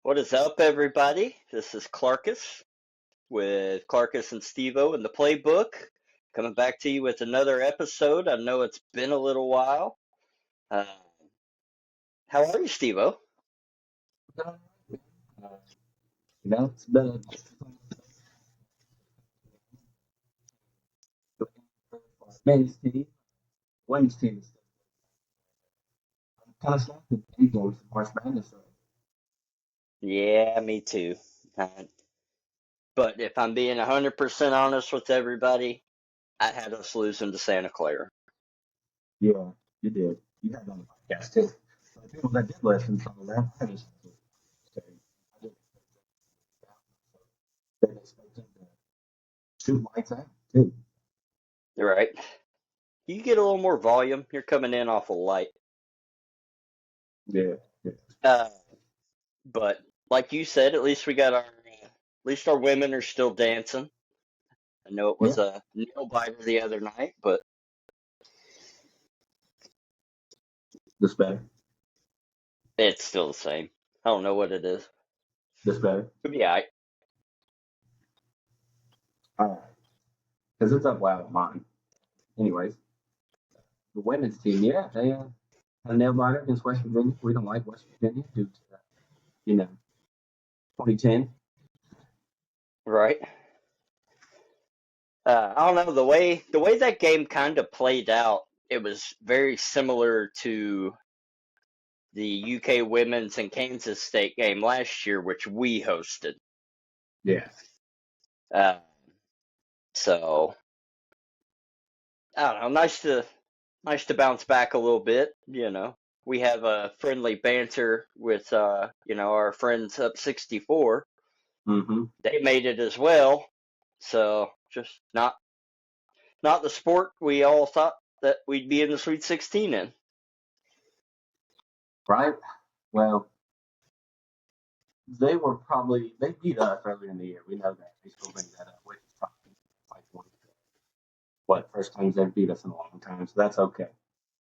What is up, everybody? This is Clarkus with Clarkus and Stevo in the playbook. Coming back to you with another episode. I know it's been a little while. Uh, how are you, Stevo? Uh, it's been men's team, women's team. I'm kind of sad that they go to March Madness. Yeah, me too. Uh, but if I'm being 100% honest with everybody, I had us losing to Santa Clara. Yeah, you did. You had it on the podcast too. So the people that did listen from that, I just say, I didn't they expected to shoot lights out too. Right? You get a little more volume. You're coming in awful light. Yeah, yeah, Uh, but like you said, at least our women are still dancing. I know it yeah. was a nail biter the other night, but This better, it's still the same. I don't know what it is. this better. Could be alright. All right, because it's up loud of mine. Anyways, the women's team, yeah, they had a nail biter against West Virginia. We don't like West Virginia due to you know 2010. Right? I don't know the way that game kind of played out. It was very similar to the UK women's and Kansas State game last year, which we hosted. Yeah. Uh, so I don't know. Nice to bounce back a little bit. We have a friendly banter with our friends up 64. Mm-hmm. They made it as well. So just not the sport we all thought that we'd be in the Sweet 16 in. Right? Well, they beat us earlier in the year. We know that. They still bring that up, which is probably like first times they've beat us in a long time, so that's okay.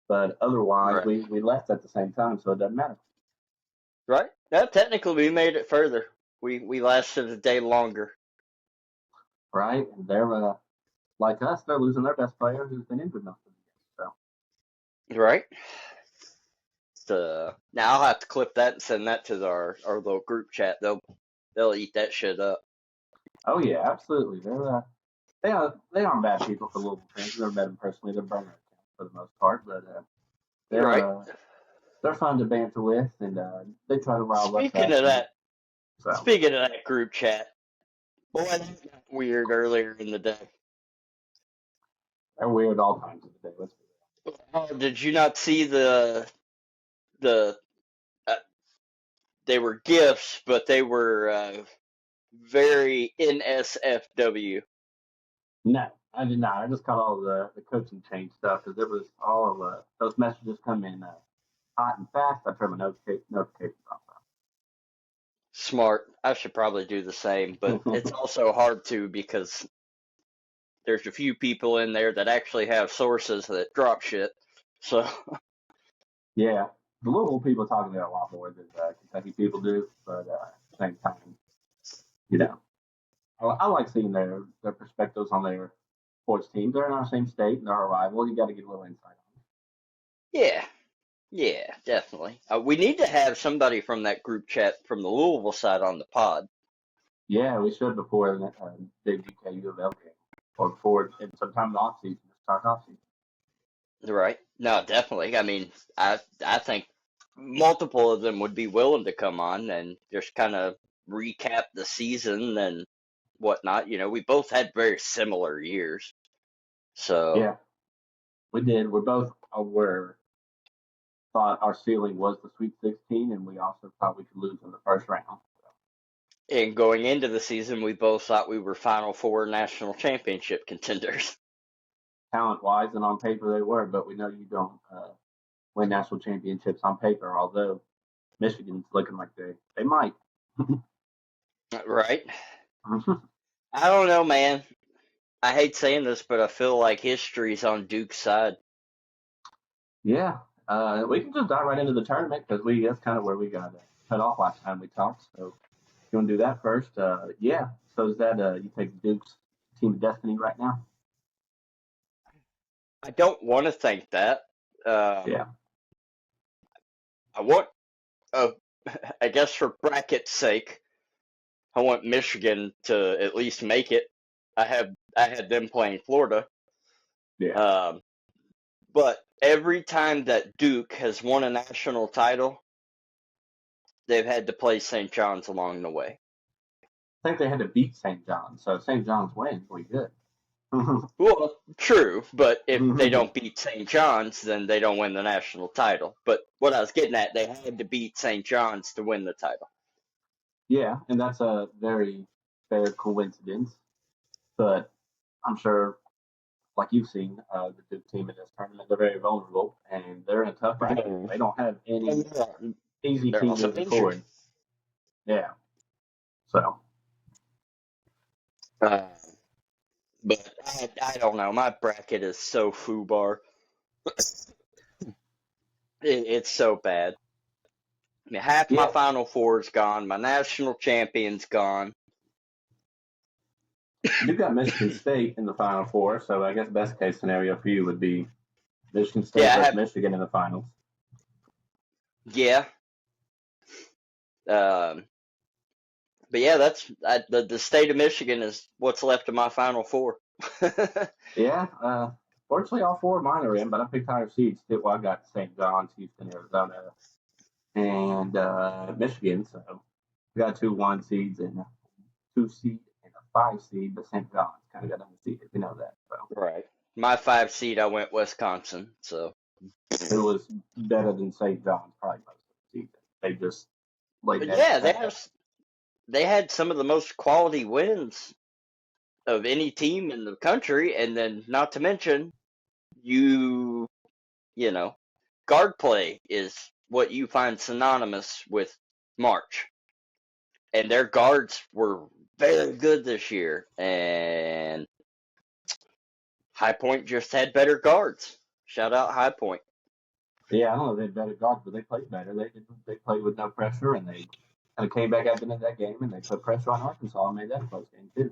But otherwise, Right. we left at the same time, so it doesn't matter. Right? Yeah, technically we made it further. We lasted a day longer. Right? And they're like us, they're losing their best player who's been injured most of the game. Right? Now I'll have to clip that and send that to our little group chat. They'll eat that shit up. Oh yeah, absolutely. They aren't bad people for Louisville fans. I've never met them personally. They're burner accounts for the most part, but they're Right. they're fun to banter with, and they try to rile us Speaking up. of that, So speaking of that group chat, boy, that got weird earlier in the day. they're weird all times of the day. Let's be Oh, did you not see the uh, they were gifts, but they were very NSFW. No, I did not. I just caught all the coaching change stuff because it was all of those messages come in hot and fast. I turn my notifications off. Smart. I should probably do the same, but it's also hard to because there's a few people in there that actually have sources that drop shit. So, Yeah, the Louisville people talk about it a lot more than Kentucky people do, but at the same time, you know, I like seeing their perspectives on their sports teams. They're in our same state and they're our rival. You got to get a little insight on yeah, yeah, definitely. We need to have somebody from that group chat from the Louisville side on the pod. it. Yeah, we should before the big UK U of L game or before and sometime in the off season, start off season. Right? No, definitely. I mean, I think multiple of them would be willing to come on and just kind of recap the season and whatnot. We both had very similar years. So, Yeah, we did. We're both aware thought our ceiling was the Sweet 16, and we also thought we could lose in the first round. and going into the season, we both thought we were Final Four national championship contenders. Talent wise and on paper they were, but we know you don't win national championships on paper, although Michigan's looking like they might. Right? I don't know, man. I hate saying this, but I feel like history's on Duke's side. Yeah, we can just dive right into the tournament because that's kind of where we got cut off last time we talked. So you want to do that first? Yeah. So is that you take Duke's Team of Destiny right now? I don't want to think that. Yeah. I want, uh, I guess for bracket's sake, I want Michigan to at least make it. I had them playing Florida. Yeah. But every time that Duke has won a national title, they've had to play St. John's along the way. I think they had to beat St. John's, so St. John's wins. We good. Well, true, but if they don't beat St. John's, then they don't win the national title. But what I was getting at, they had to beat St. John's to win the title. Yeah, and that's a very fair coincidence. But I'm sure, like you've seen, the Duke team in this tournament, they're very vulnerable and they're in a tough bracket. They don't have any easy They're team also moving injured. forward. Yeah. So. But I don't know. My bracket is so foobar. It's so bad. I mean, half my Yeah. Final Four's gone. My national champion's gone. You've got Michigan State in the Final Four, so I guess best case scenario for you would be Michigan State Yeah, I versus have. Michigan in the finals. Yeah. But yeah, the state of Michigan is what's left of my Final Four. Yeah. Fortunately, all four of mine are in, but I picked higher seeds. Well, I got St. John's, Houston, Arizona, and Michigan. So we got 2 1 seeds and a 2 seed and a 5 seed, but St. John's kind of got undefeated. You know that. So Right. My 5 seed, I went Wisconsin. So it was better than St. John's probably most of the season. They just laid but that. yeah, they had some of the most quality wins of any team in the country, and then not to mention you know, guard play is what you find synonymous with March. And their guards were very good this year, and High Point just had better guards. Shout out High Point. Yeah, I don't know if they had better guards, but they played better. They played with no pressure, and they kind of came back at the end of that game, and they put pressure on Arkansas and made that a close game too.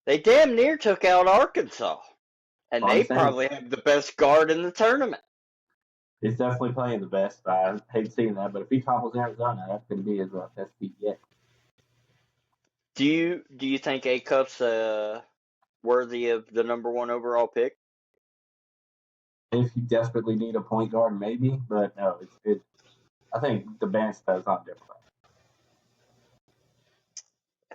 They damn near took out Arkansas, and All I'm they saying, probably have the best guard in the tournament. he's definitely playing the best. I hate seeing that, but if he topples Arizona, that's going to be his best beat yet. Do you think Acup's worthy of the #1 overall pick? If you desperately need a point guard, maybe, but no, it's. I think the bench does not different.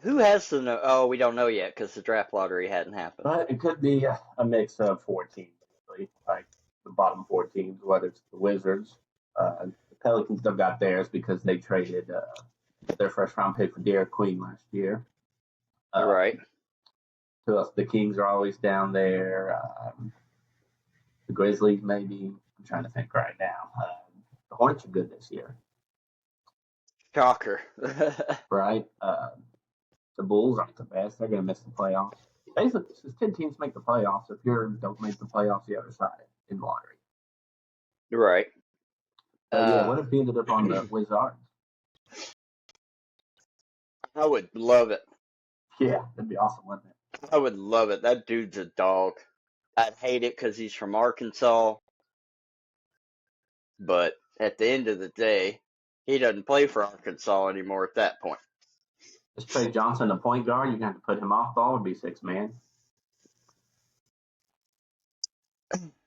Who has the no? Oh, we don't know yet because the draft lottery hadn't happened. But it could be a mix of 4 teams, really, like the bottom 4 teams, whether it's the Wizards, the Pelicans still got theirs because they traded their first round pick for Derek Queen last year. Right. Who else? The Kings are always down there. The Grizzlies, maybe. I'm trying to think right now. The Hornets are good this year, Shocker. right? The Bulls aren't the best. They're going to miss the playoffs. Basically, it's 10 teams make the playoffs. If you don't make the playoffs, the other side in lottery. Right. Yeah, what if he ended up on the Wizards? I would love it. Yeah, that'd be awesome, wouldn't it? I would love it. That dude's a dog. I'd hate it because he's from Arkansas. But at the end of the day, he doesn't play for Arkansas anymore at that point. Is Trey Johnson a point guard? You're going to have to put him off ball. It'd be 6 man.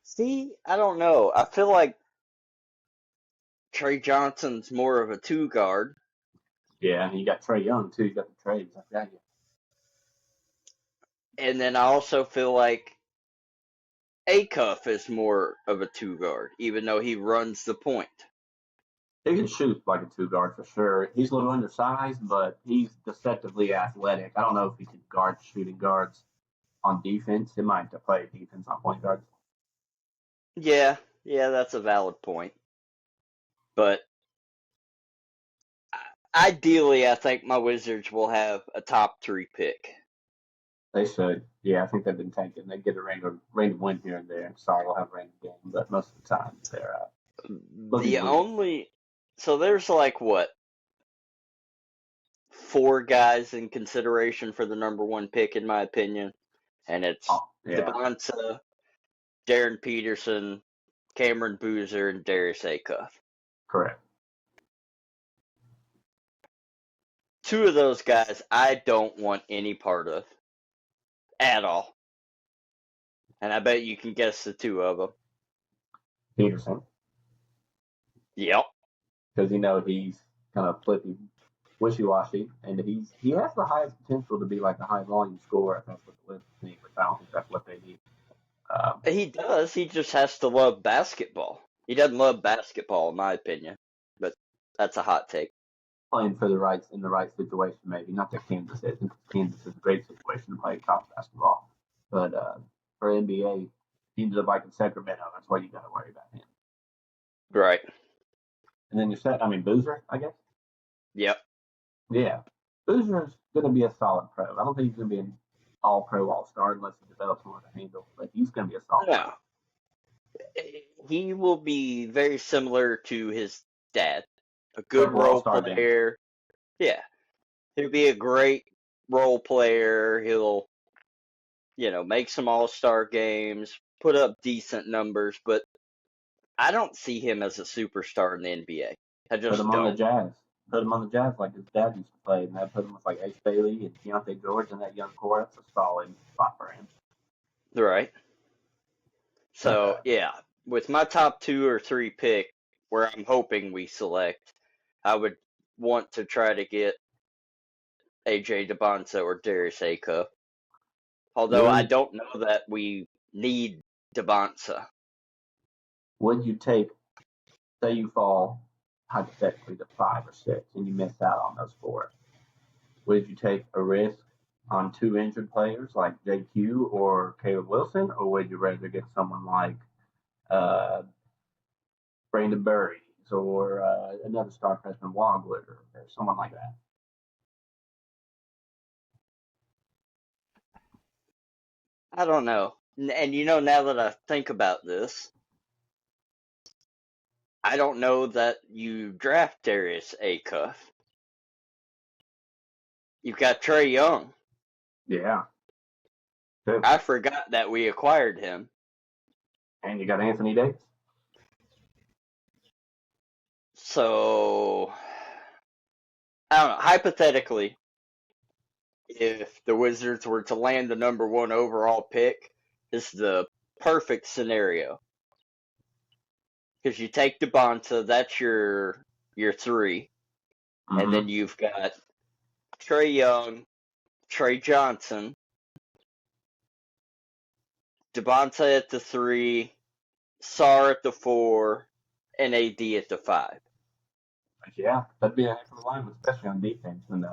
See, I don't know. I feel like Trey Johnson's more of a 2 guard. Yeah, and you got Trey Young, too. You got the trades. I got you. And then I also feel like Acuff is more of a 2 guard, even though he runs the point. He can shoot like a 2 guard for sure. He's a little undersized, but he's deceptively athletic. I don't know if he could guard shooting guards on defense. He might have to play defense on point guards. Yeah, that's a valid point. But ideally, I think my Wizards will have a top 3 pick. They should. Yeah, I think they've been tanking. They get a random win here and there. Sorry, we'll have a random game, but most of the time they're The only So there's like what, four guys in consideration for the number one pick, in my opinion, and it's Oh, yeah, Devonta, Darren Peterson, Cameron Boozer, and Darius Acuff. correct. Two of those guys I don't want any part of at all, and I bet you can guess the two of them. Peterson, Yep. because he's kind of flippy, wishy-washy, and he has the highest potential to be like a high volume scorer if that's what the Wizards need, but I don't think that's what they need. He does. He just has to love basketball. He doesn't love basketball, in my opinion, but that's a hot take. Playing for the rights in the right situation, maybe not that Kansas is. Kansas is a great situation to play college basketball, but for NBA teams like in Sacramento, that's why you got to worry about him. Right. And then Boozer, I guess. Yep. Yeah, Boozer's going to be a solid pro. I don't think he's going to be an all-pro, all-star unless he develops more of a handle, but he's going to be a solid pro. No. He will be very similar to his dad. A good Purple role all-star player. Yeah. He'll be a great role player. He'll, make some all-star games, put up decent numbers, but I don't see him as a superstar in the NBA. I Put just him on the don't. Jazz. Put him on the Jazz like his dad used to play, and that put him with like Ace Bailey and Keontae George and that young core. That's a solid spot for him. Right. But So, yeah, with my top 2 or 3 pick, where I'm hoping we select, I would want to try to get AJ Debonsa or Darius Acuff. Although I don't know that we need Debonsa. would you take, say you fall hypothetically to 5 or 6 and you miss out on those 4, would you take a risk on 2 injured players like JQ or Caleb Wilson, or would you rather get someone like Brandon Burries or another star freshman Wagler or someone like that? I don't know. And now that I think about this, I don't know that you draft Darius Acuff. You've got Trae Young. Yeah. I forgot that we acquired him. And you got Anthony Davis. So, I don't know. Hypothetically, if the Wizards were to land the number 1 overall pick, this is the perfect scenario. Because you take Debonta, that's your 3. Mm-hmm. And then you've got Trae Young, Trey Johnson, Debonta at the 3, Sar at the 4, and AD at the 5. Yeah, that'd be a heck of a line, especially on defense when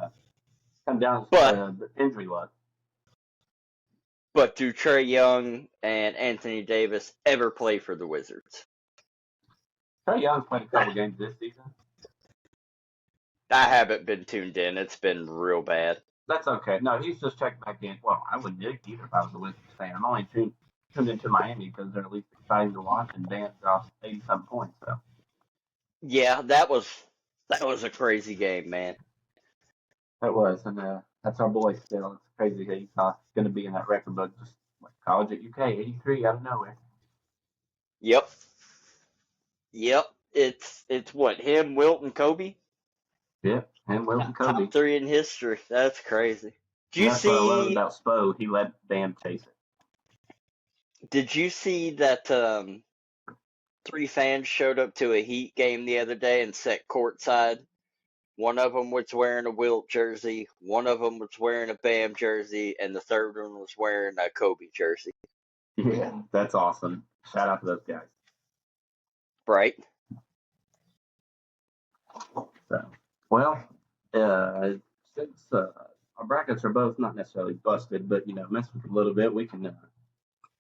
come down But the injury luck. But do Trae Young and Anthony Davis ever play for the Wizards? Trae Young's played a couple games this season. I haven't been tuned in. It's been real bad. That's okay. No, he's just checking back in. Well, I wouldn't dig either if I was a Wizards fan. I'm only tuned into Miami because they're at least exciting to watch, and Dan dropped 87 points. So Yeah, that was a crazy game, man. that was, and that's our boy still. It's crazy that he's going to be in that record book, just like college at UK, 83 out of nowhere. Yep. It's what, him, Wilt, and Kobe? Yep, and Wilton Kobe. Top 3 in history. That's crazy. That's what I love about Spo. He let Dan chase it. Did you see that 3 fans showed up to a Heat game the other day and sat courtside? One of them was wearing a Wilt jersey, one of them was wearing a Bam jersey, and the third one was wearing a Kobe jersey. Yeah, that's awesome. Shout out to those guys. Right? So, well, since our brackets are both not necessarily busted, but mess with a little bit, we can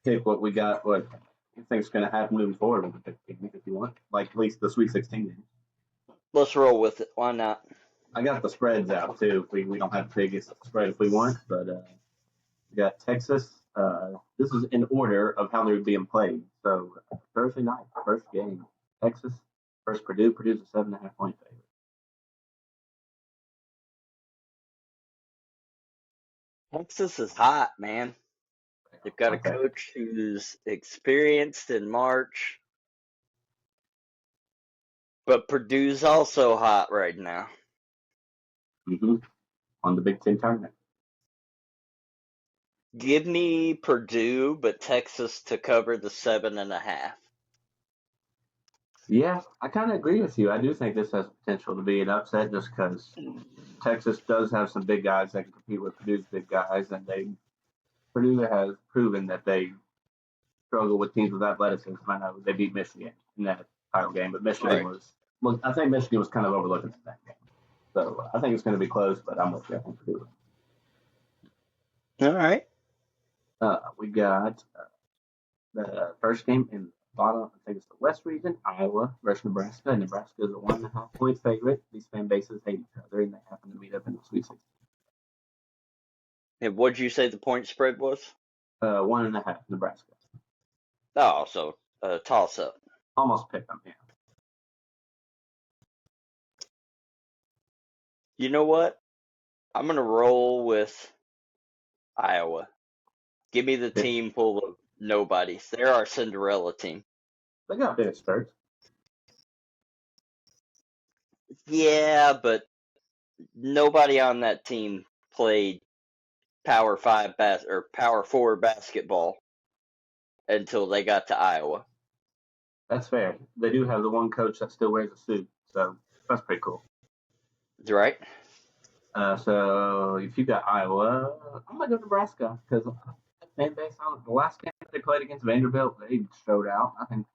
pick what we got, what you think's going to happen moving forward with the picnic if you want, like at least the Sweet 16 game. Let's roll with it. Why not? I got the spreads out too. We don't have the biggest spread if we want, but we got Texas. This is in order of how they're being played. So Thursday night, first game, Texas versus Purdue. Purdue's a 7.5-point favorite. Texas is hot, man. They've got a Okay. coach who's experienced in March, but Purdue's also hot right now. On the Big Ten tournament. Give me Purdue, but Texas to cover the 7.5. Yeah, I kind of agree with you. I do think this has potential to be an upset just because Texas does have some big guys that can compete with Purdue's big guys, and Purdue has proven that they struggle with teams with athleticism. I know they beat Michigan in that title game, but Michigan I think Michigan was kind of overlooked in that game. So I think it's going to be close, but I'm with you. I think Purdue. All right. We got the first game in the bottom, I think it's the West region, Iowa versus Nebraska. Nebraska is a 1.5-point favorite. These fan bases hate each other, and they happen to meet up in the Sweet 16. And what'd you say the point spread was? 1.5, Nebraska. Oh, so toss up. Almost pick them, yeah. You know what? I'm going to roll with Iowa. Give me the team full of nobodies. They're our Cinderella team. They got big spurts. Yeah, but nobody on that team played Power 5 or Power 4 basketball until they got to Iowa. That's fair. They do have the one coach that still wears a suit, so that's pretty cool. Right? So if you got Iowa, I'm gonna go Nebraska because fan base on the last game they played against Vanderbilt, they showed out. I think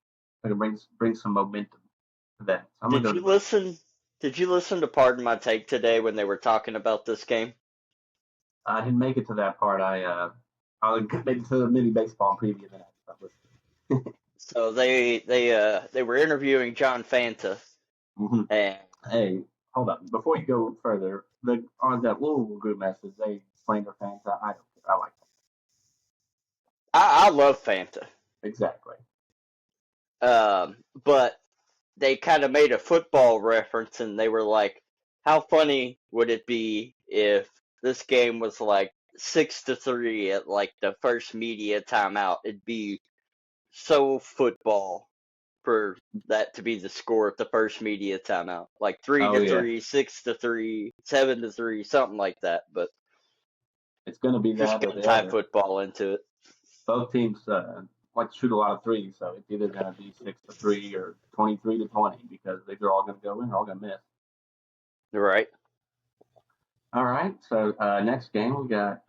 they can bring some momentum to that. So Did you listen to Pardon My Take today when they were talking about this game? I didn't make it to that part. I made it to the mini baseball preview that. So they were interviewing John Fanta, and hey, hold up, before you go further, on that Louisville group message they slander Fanta. I don't care. I like that. I love Fanta. Exactly. But they kind of made a football reference, and they were like, "How funny would it be if this game was like 6-3 at like the first media timeout? It'd be so football for that to be the score at the first media timeout, like 3-3, 6-3, 7-3, something like that." But it's going to be just that or tie the football into it. Both teams like to shoot a lot of threes, so it's either going to be 6-3 or 23-20 because they're all going to go in or all going to miss. Right. All right. So next game we got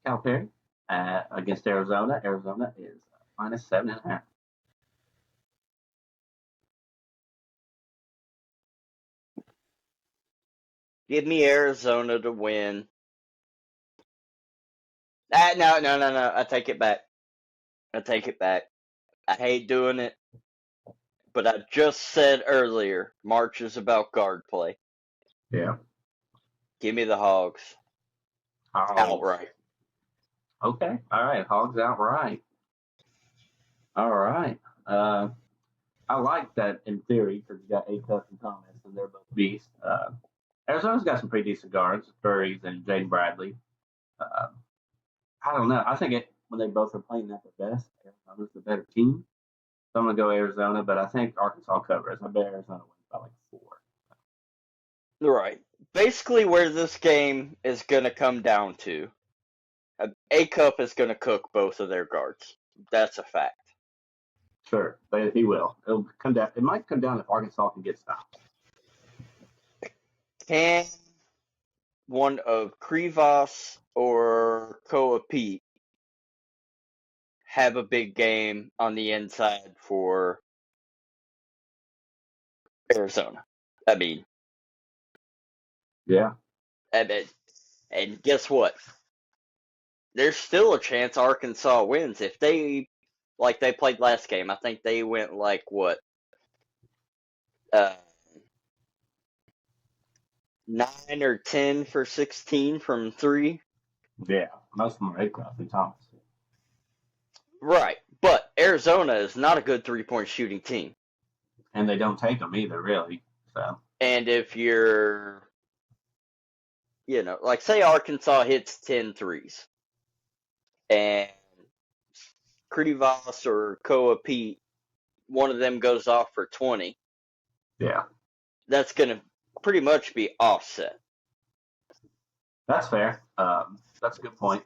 Calipari against Arizona. Arizona is minus 7.5. Give me Arizona to win. No. I take it back. I hate doing it, but I just said earlier, March is about guard play. Yeah. Give me the Hogs. Outright. Okay. All right. Hogs outright. All right. I like that in theory because you got Acuff and Thomas, and they're both beasts. Arizona's got some pretty decent guards, Furries and Jaden Bradley. I don't know. I think when they both are playing at their best, Arizona's the better team. So I'm going to go Arizona, but I think Arkansas covers. I bet Arizona wins by like 4. Right. Basically, where this game is going to come down to, Acuff is going to cook both of their guards. That's a fact. Sure, he will. It'll come down. It might come down if Arkansas can get stopped. Can one of Krivas or Koa Pete have a big game on the inside for Arizona? I mean, yeah. And guess what? There's still a chance Arkansas wins if they played last game. I think they went like what? 9 or 10 for 16 from 3. Yeah, most of them are Acuff and Thomas. Right, but Arizona is not a good 3-point shooting team. and they don't take them either, really. So And if you're, like say Arkansas hits 10 threes and Krivas or Koa Pete, one of them goes off for 20, yeah, that's going to pretty much be offset. that's fair. That's a good point.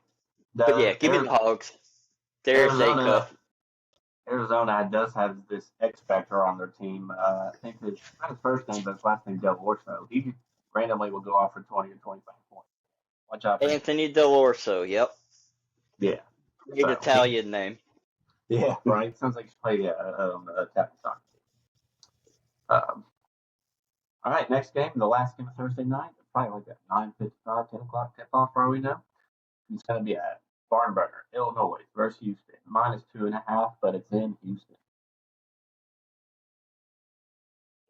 But yeah, give me the Hogs. There's Arizona does have this X factor on their team. I think his not his first name, but his last name Del Orso. He randomly will go off for 20 or 25 points. Watch out for him. Anthony Del Orso. Yep. Yeah. Great Italian name. Yeah, right. Sounds like he's played Italian soccer. All right, next game, the last game of Thursday night, probably like at 9:55, 10 o'clock tip off, probably now. It's going to be at Barnburner, Illinois versus Houston. -2.5, but it's in Houston.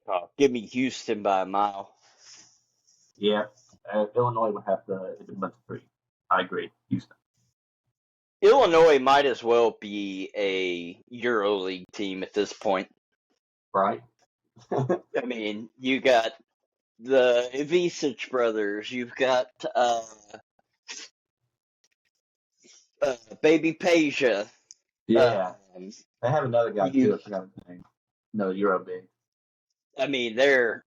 Oh, give me Houston by a mile. Yeah, Illinois would have to hit a bunch of threes. I agree, Houston. Illinois might as well be a EuroLeague team at this point. Right? I mean, you got the Ivisic brothers. You've got Baby Peja. Yeah. They have another guy, too. I forgot his name. No, Euro big. I mean, they're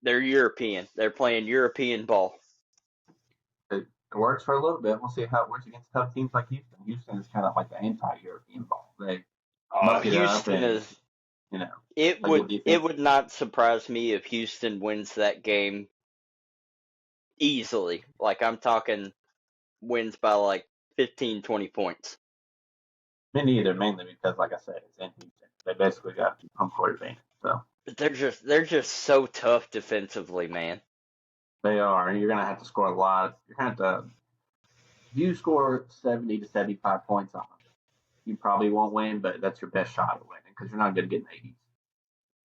European. They're playing European ball. It works for a little bit. We'll see how it works against tough teams like Houston. Houston is kind of like the anti-European ball. They Houston is. It would not surprise me if Houston wins that game easily. Like I'm talking wins by like 15, 20 points. Me neither, mainly because, like I said, it's in Houston. They basically got home court advantage. So. But they're just so tough defensively, man. They are, and you're gonna have to score a lot. You're gonna have to. If you score 70 to 75 points on them, you probably won't win, but that's your best shot at winning because you're not gonna get an 80s.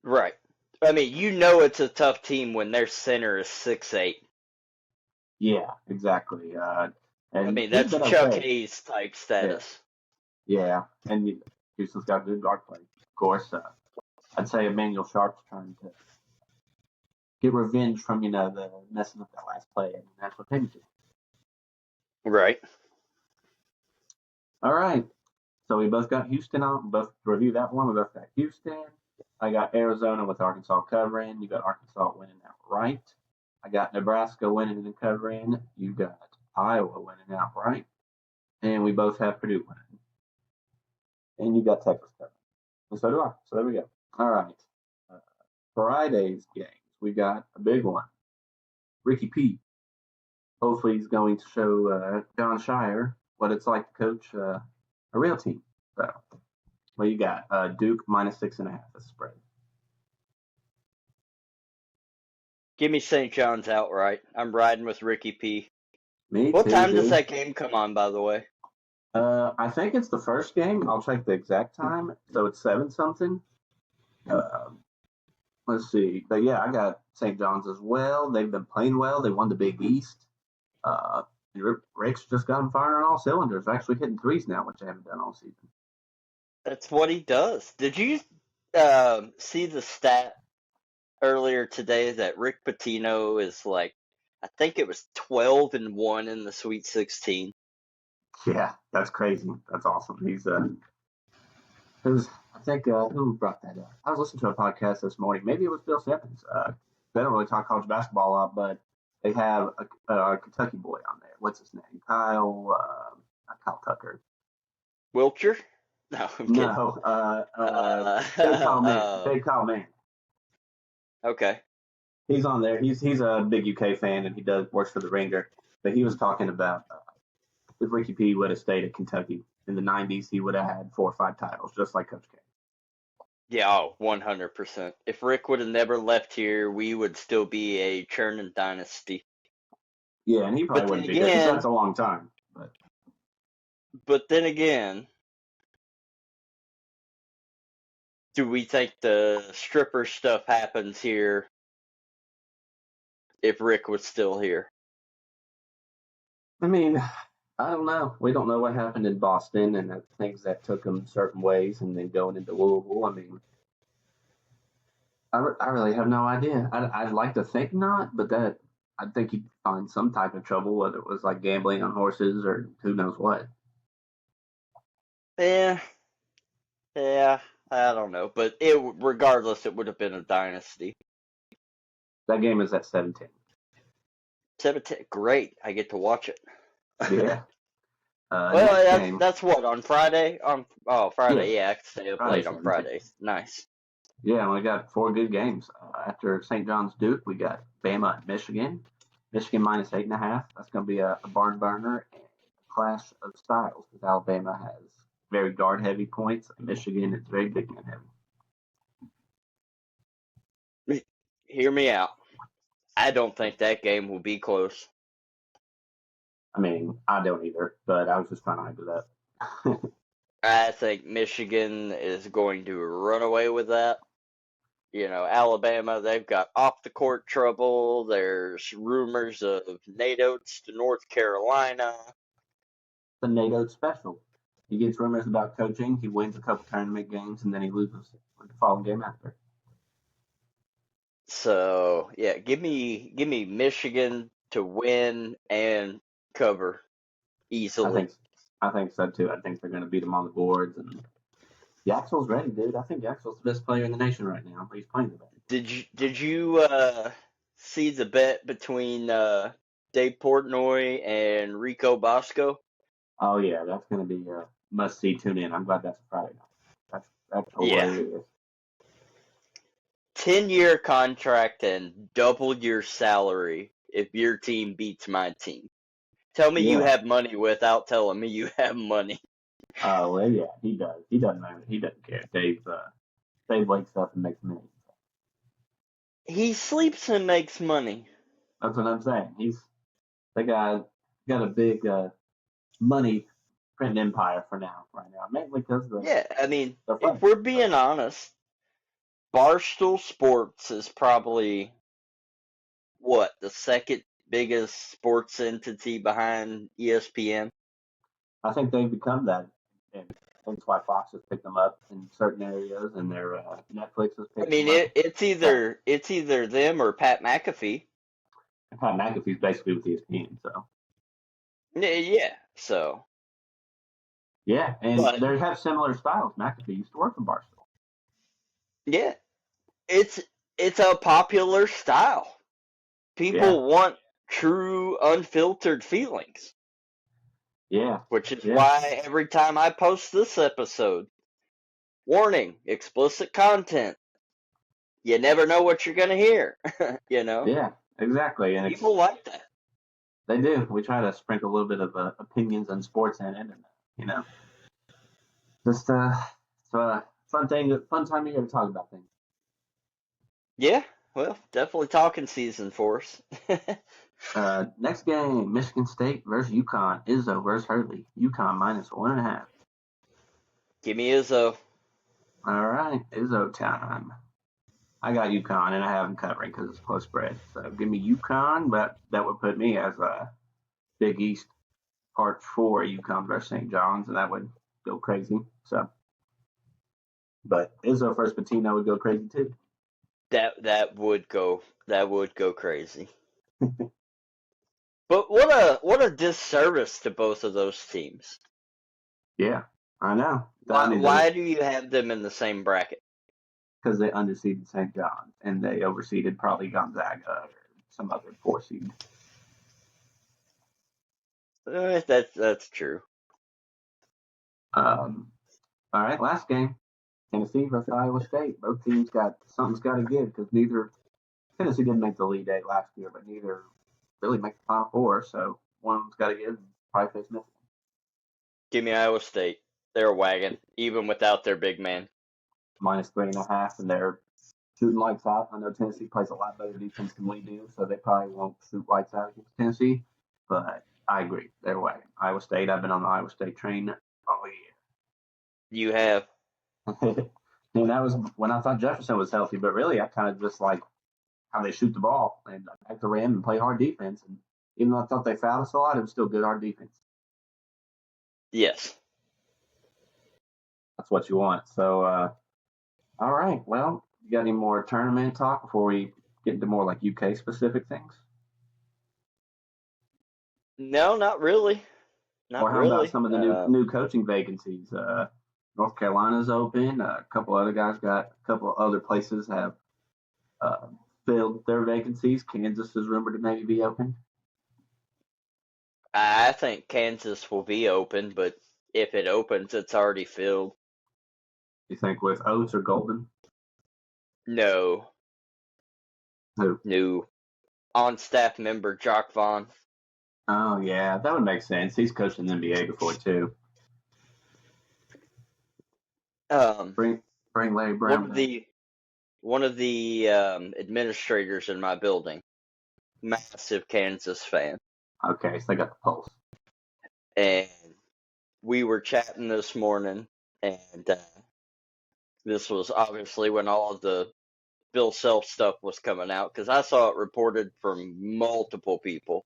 Right. I mean, it's a tough team when their center is 6'8". Yeah, exactly. I mean, that's Chuck Hayes type status. Yeah, and Houston's got good guard play. Of course, I'd say Emmanuel Sharp's trying to get revenge from, the messing up that last play. I mean, that's what they do. Right. All right. So we both got Houston on. Both review that one. We both got Houston. I got Arizona with Arkansas covering. You got Arkansas winning outright. I got Nebraska winning and covering. You got Iowa winning outright. And we both have Purdue winning. And you got Texas covering. And so do I. So there we go. All right. Friday's games. We got a big one. Ricky P. Hopefully he's going to show John Shire what it's like to coach a real team. So, what you got? Duke -6.5 as a spread. Give me St. John's outright. I'm riding with Ricky P. Me what too, time does that game come on, by the way? I think it's the first game. I'll check the exact time. So it's 7-something. Let's see. But yeah, I got St. John's as well. They've been playing well. They won the Big East. Rick's just got them firing on all cylinders. They're actually hitting threes now, which they haven't done all season. That's what he does. Did you see the stat earlier today that Rick Pitino is like, I think it was 12-1 in the Sweet 16? Yeah, that's crazy. That's awesome. He's I think who brought that up? I was listening to a podcast this morning. Maybe it was Bill Simmons. They don't really talk college basketball a lot, but they have a Kentucky boy on there. What's his name? Kyle Tucker. Wilcher? No, I'm kidding. No, Big Kyle Mann. Okay. He's on there. He's a big UK fan, and he works for the Ringer. But he was talking about if Ricky P would have stayed at Kentucky in the 90s, he would have had 4 or 5 titles, just like Coach K. Yeah, 100%. If Rick would have never left here, we would still be a churning dynasty. Yeah, and he probably wouldn't be here because that's a long time. But then again, do we think the stripper stuff happens here if Rick was still here? I mean, I don't know. We don't know what happened in Boston and the things that took them certain ways, and then going into Louisville. I mean, I really have no idea. I'd like to think not, but that I think he'd find some type of trouble, whether it was like gambling on horses or who knows what. Yeah, yeah, I don't know, but regardless, it would have been a dynasty. That game is at 17. 17, great. I get to watch it. Yeah. Well, Next that's game. that's what on Friday. On Yeah, Friday, yeah, I can stay up Friday late on 17. Fridays. Nice. Yeah, we got four good games. After St. John's Duke, we got Bama at Michigan. Michigan minus 8.5. That's going to be a barn burner and a clash of styles because Alabama has very guard heavy points, and Michigan is very big man heavy. Hear me out. I don't think that game will be close. I mean, I don't either, but I was just trying to hype it up. I think Michigan is going to run away with that. Alabama, they've got off the court trouble. There's rumors of Nate Oates to North Carolina. The NATO special. He gets rumors about coaching. He wins a couple tournament games, and then he loses the following game after. So yeah, give me Michigan to win and cover I easily. think, I think so too. I think they're going to beat him on the boards, and Yaxel's ready, dude. I think Yaxel's the best player in the nation right now. He's playing the best. Did you see the bet between Dave Portnoy and Rico Bosco? Oh yeah, that's going to be a must see. Tune in. I'm glad that's a Friday night. That's Yeah. hilarious. 10-year contract and double your salary if your team beats my team. Tell me you Yeah. have money without telling me you have money. Oh well, yeah, he does. He doesn't matter. He doesn't care. Dave wakes up and makes money. He sleeps and makes money. That's what I'm saying. The guy got a big money print empire for now, right now, mainly because Yeah, I mean, they're if fun. we're being honest, Barstool Sports is probably what, the second biggest sports entity behind ESPN? I think they've become that, and that's why Fox has picked them up in certain areas, and their Netflix has I picked mean, them up. it's Yeah, either them or Pat McAfee. and Pat McAfee's basically with ESPN, so Yeah, so, yeah, and but they have similar styles. McAfee used to work for Barstool. yeah, it's it's a popular style. Yeah, People want true, unfiltered feelings, yeah, which is yeah, why every time I post this episode, warning, explicit content. You never know what you're gonna hear. yeah, exactly, and People like that. they do. We try to sprinkle a little bit of opinions on sports and internet, you know, just it's a fun time of year to talk about things. Yeah, well, definitely talking season for us. Next game, Michigan State versus UConn. Izzo versus Hurley. UConn minus 1.5. Give me Izzo. All right, Izzo time. I got UConn, and I have them covering because it's close spread. So give me UConn, but that would put me as a Big East Part 4 UConn versus St. John's, and that would go crazy. So, but Izzo versus Patino would go crazy too. That would go crazy. But what a disservice to both of those teams. Yeah, I know. I Why mean, why do you have them in the same bracket? because they underseeded St. John's and they overseeded probably Gonzaga or some other 4 seed. That's true. All right, last game. Tennessee versus Iowa State. Both teams got something's got to give because neither Tennessee didn't make the lead eight last year, but neither really make the Final Four. So one of them's got to give. And probably face Michigan. Give me Iowa State. They're a wagon, even without their big man. Minus 3.5, and they're shooting lights out. I know Tennessee plays a lot better defense than we do, so they probably won't shoot lights out against Tennessee. But I agree, they're a wagon. Iowa State. I've been on the Iowa State train all You have. year. And that was when I thought Jefferson was healthy, but really I kind of just like how they shoot the ball and back the rim and play hard defense. And even though I thought they fouled us a lot, it was still good hard defense. Yes. That's what you want. So, all right. Well, you got any more tournament talk before we get into more like UK specific things? No, not really. Or Not how about really. some of the new coaching vacancies? North Carolina's open. A couple other guys got a couple other places have uh, filled their vacancies. Kansas is rumored to maybe be open. I think Kansas will be open, but if it opens, it's already filled. You think with Oates or Golden? No, Who? new on-staff member Jock Vaughn. Oh yeah, that would make sense. He's coached in the NBA before too. Um, Bring Larry one Brown of back. the administrators in my building, massive Kansas fan, Okay, so they got the pulse. and we were chatting this morning, and this was obviously when all of the Bill Self stuff was coming out, because I saw it reported from multiple people,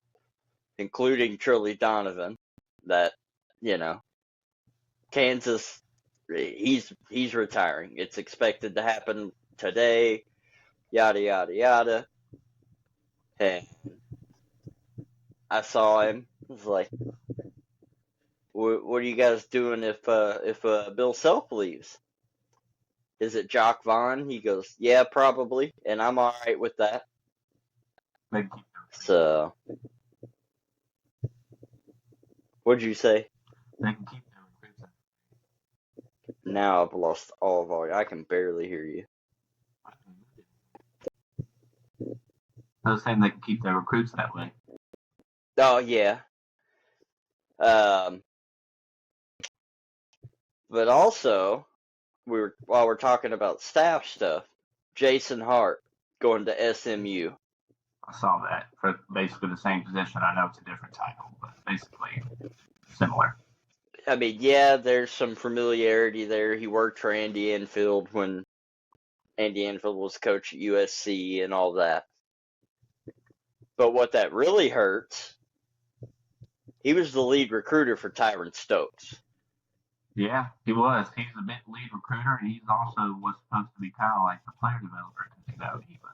including Trilly Donovan, that you know Kansas, he's retiring. It's expected to happen today. Yada yada yada. And I saw him. I was like, what are you guys doing if Bill Self leaves? Is it Jock Vaughn? He goes, yeah, probably, and I'm all right with that. They can keep So, what'd you say? their recruits. Now I've lost all volume. I can barely hear you. I was saying they can keep their recruits that way. Oh yeah. Um, but also while we're talking about staff stuff, Jason Hart going to SMU. I saw that for basically the same position. I know it's a different title, but basically similar. I mean, yeah, there's some familiarity there. He worked for Andy Enfield when Andy Enfield was coach at USC and all that. But what that really hurts, he was the lead recruiter for Tyron Stokes. Yeah, he was. He's the lead recruiter, and he's also was supposed to be kind of like the player developer because he was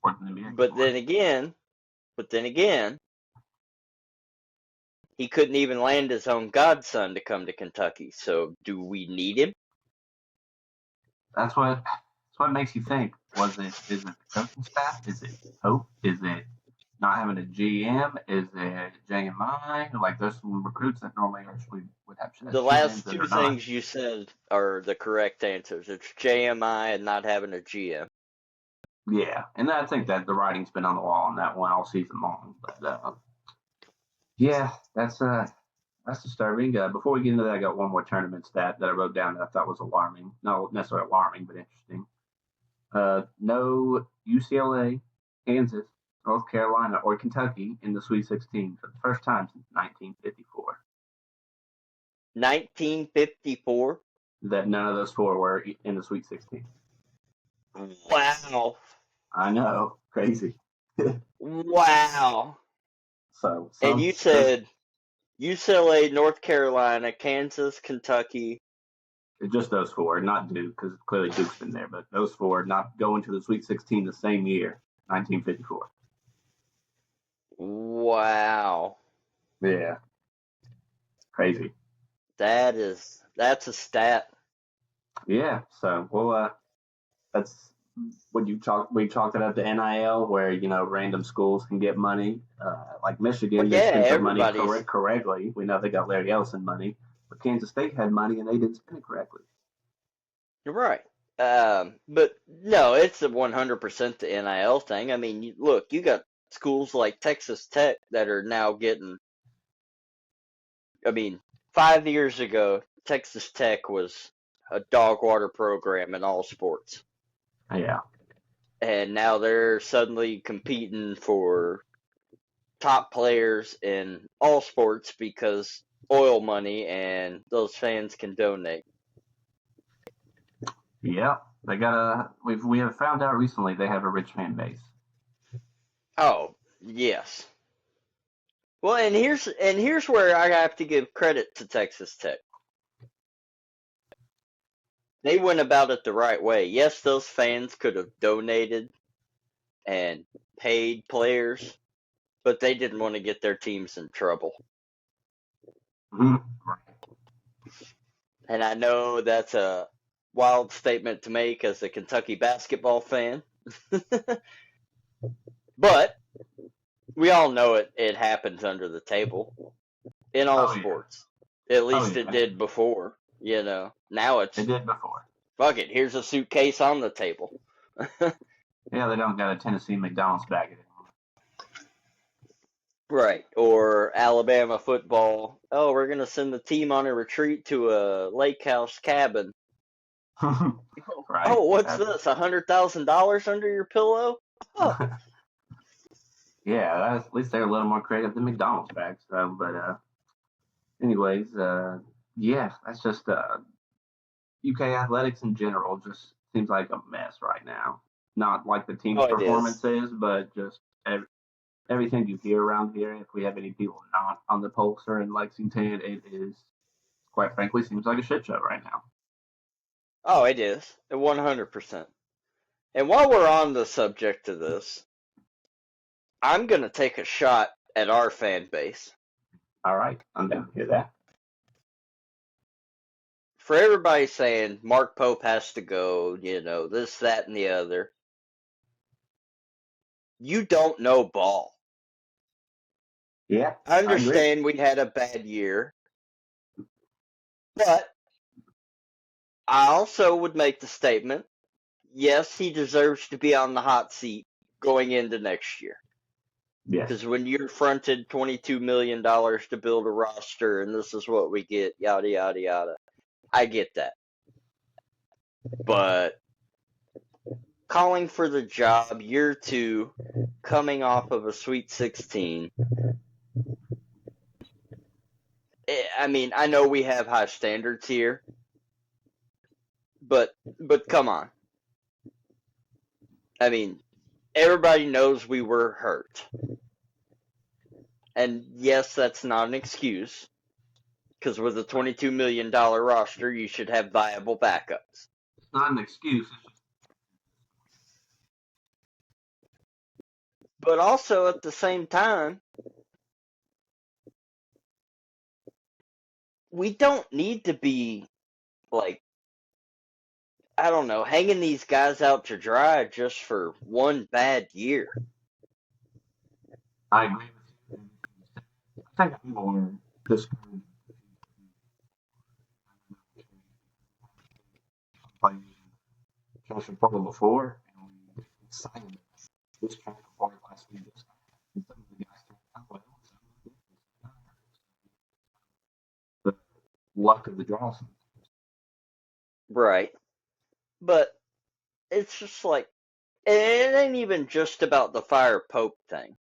working in the NBA But before. then again, he couldn't even land his own godson to come to Kentucky. So do we need him? That's what makes you think. Is it the coaching staff? Is it hope? Is it not having a GM? Is it JMI? Like there's some recruits that normally would have The shoe-ins last that two are not. things you said are the correct answers. It's JMI and not having a GM. Yeah, and I think that the writing's been on the wall on that one all season long. But yeah, that's disturbing. Before we get into that, I got one more tournament stat that I wrote down that I thought was alarming. Not necessarily alarming, but interesting. No UCLA, Kansas, North Carolina, or Kentucky in the Sweet 16 for the first time since 1954. 1954? That none of those four were in the Sweet 16. Wow. I know, crazy. Wow. So And you said UCLA, North Carolina, Kansas, Kentucky. just those four, not Duke, because clearly Duke's been there, but those four not going to the Sweet 16 the same year, 1954. Wow. Yeah, crazy. That's a stat. Yeah, so that's when we chalked it up to NIL, where random schools can get money. Like Well, Michigan, they yeah, spent their money everybody's correctly. We know they got Larry Ellison money, but Kansas State had money and they didn't spend it correctly. You're right. But no, it's a 100% the NIL thing. I mean, look, you got schools like Texas Tech that are now getting. I mean, 5 years ago, Texas Tech was a dog water program in all sports, Yeah, and now they're suddenly competing for top players in all sports because oil money and those fans can donate. yeah, they got we have found out recently they have a rich fan base. Oh, yes. Well, and here's where I have to give credit to Texas Tech. They went about it the right way. Yes, those fans could have donated and paid players, but they didn't want to get their teams in trouble. Mhm. And I know that's a wild statement to make as a Kentucky basketball fan. But we all know it happens under the table in all Oh yeah. sports. At Oh least it yeah. did before, you know. Now They it's did before. fuck it, here's a suitcase on the table. Yeah, they don't got a Tennessee McDonald's bag Right. Or Alabama football. Oh, we're gonna send the team on a retreat to a lake house cabin. anymore. Right. Oh, what's this? $100,000 under your pillow? Oh, Yeah, at least they're a little more creative than McDonald's bags. But anyways, yeah, that's just UK athletics in general just seems like a mess right now. Not like the team's oh, it is. performances, but just everything you hear around here. If we have any people not on the pulse or in Lexington, it is quite frankly seems like a shit show right now. Oh, it is. 100%. And while we're on the subject of this, I'm gonna take a shot at our fan base. All right, I'm down to hear that. For everybody saying Mark Pope has to go, you know, this, that, and the other, you don't know ball. Yeah, I I agree. understand we had a bad year, but I also would make the statement yes, he deserves to be on the hot seat going into next year. Yes. Because when you're fronted $22 million to build a roster and this is what we get, yada, yada, yada, I get that. But calling for the job year two, coming off of a Sweet 16, I mean, I know we have high standards here, but come on. I mean, everybody knows we were hurt. And yes, that's not an excuse, because with a $22 million roster, you should have viable backups. It's not an excuse. But also at the same time, we don't need to be, like, I don't know, hanging these guys out to dry just for one bad year. I agree with you. I think I'm more discouraged playing Joshua Portal before, and we excited this track before last week. And some of the guys turned out well, some of them didn't. The luck of the draw. Right. But it's just like, it ain't even just about the Fire Pope thing.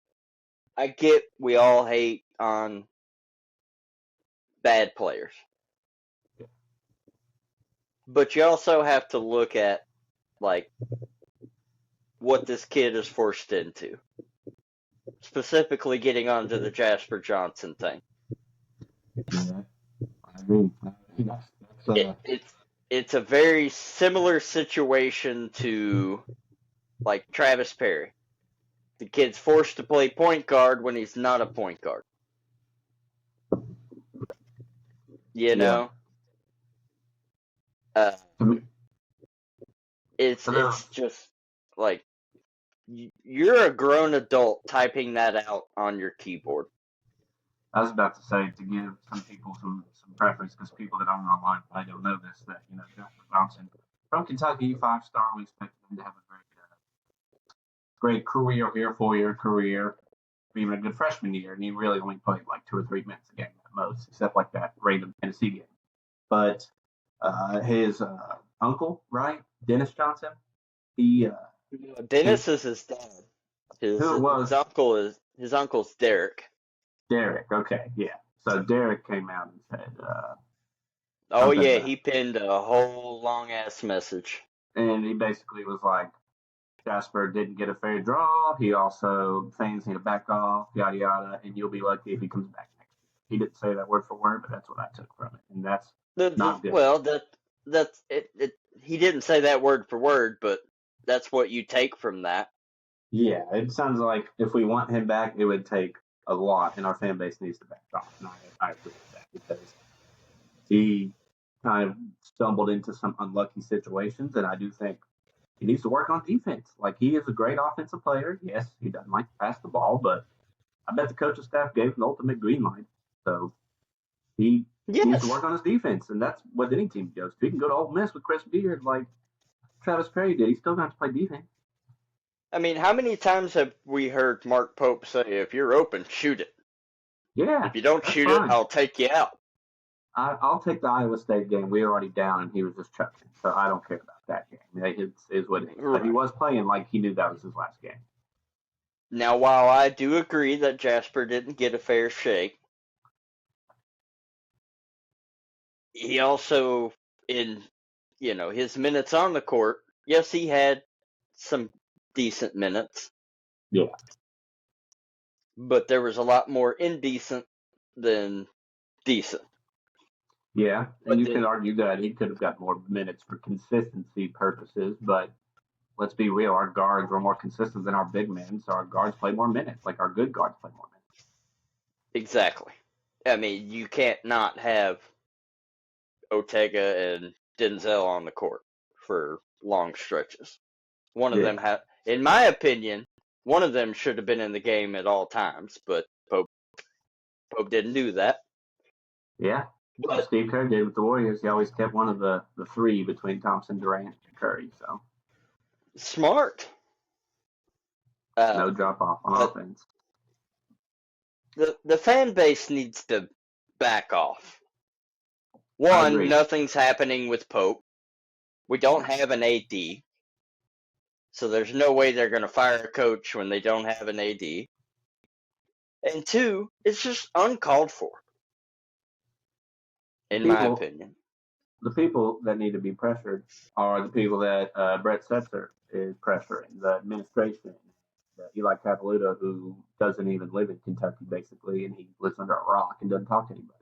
I get we all hate on bad players. But you also have to look at, like, what this kid is forced into. Specifically getting onto the Jasper Johnson thing. Yeah, I agree. That's, It's a very similar situation to, like, Travis Perry. The kid's forced to play point guard when he's not a point guard. You yeah. know? To me, It's just like you're a grown adult typing that out on your keyboard. I was about to say to give some people some preference because people that aren't online probably don't know this that Joshua Johnson from Kentucky, 5-star. We expect him to have a great career here, 4-year career, even a good freshman year, and he really only played like 2 or 3 minutes a game at most, except like that random Tennessee game. But his uncle, right, Dennis Johnson, he Dennis is his dad. who it was? His uncle's Derek. Derek. Okay, yeah. So Derek came out and said, oh yeah, he pinned a whole long ass message. And he basically was like, Jasper didn't get a fair draw. He also fans need to back off, yada yada, and you'll be lucky if he comes back next year. He didn't say that word for word, but that's what I took from it, and that's not good. Well, that's it. He didn't say that word for word, but that's what you take from that. Yeah, it sounds like if we want him back, it would take a lot, and our fan base needs to back off. And I agree with that because he kind of stumbled into some unlucky situations, and I do think he needs to work on defense. Like, he is a great offensive player. Yes, he doesn't like to pass the ball, but I bet the coaching staff gave him the ultimate green light. So he needs to work on his defense, and that's what any team goes to. He can go to Ole Miss with Chris Beard like Travis Perry did. He's still going to play defense. I mean, how many times have we heard Mark Pope say, if you're open, shoot it? Yeah. If you don't shoot it, I'll take you out. I'll take the Iowa State game. We were already down, and he was just chucking. So I don't care about that game. It is what it is. Right. But he was playing like he knew that was his last game. Now, while I do agree that Jasper didn't get a fair shake, he also, in his minutes on the court, yes, he had some decent minutes. Yeah. But there was a lot more indecent than decent. Yeah, and you can argue that he could have got more minutes for consistency purposes, but let's be real, our guards were more consistent than our big men, so our guards play more minutes, like our good guards play more minutes. Exactly. I mean, you can't not have Ortega and Denzel on the court for long stretches. One of them in my opinion, one of them should have been in the game at all times, but Pope didn't do that. Yeah. But Steve Kerr did with the Warriors. He always kept one of the three between Thompson, Durant, and Curry. So smart. No drop off on offense. The fan base needs to back off. One, nothing's happening with Pope. We don't have an AD. So there's no way they're going to fire a coach when they don't have an AD. And two, it's just uncalled for. In my opinion. The people that need to be pressured are the people that Brett Setzer is pressuring, the administration, Eli Capilouto, who doesn't even live in Kentucky, basically, and he lives under a rock and doesn't talk to anybody.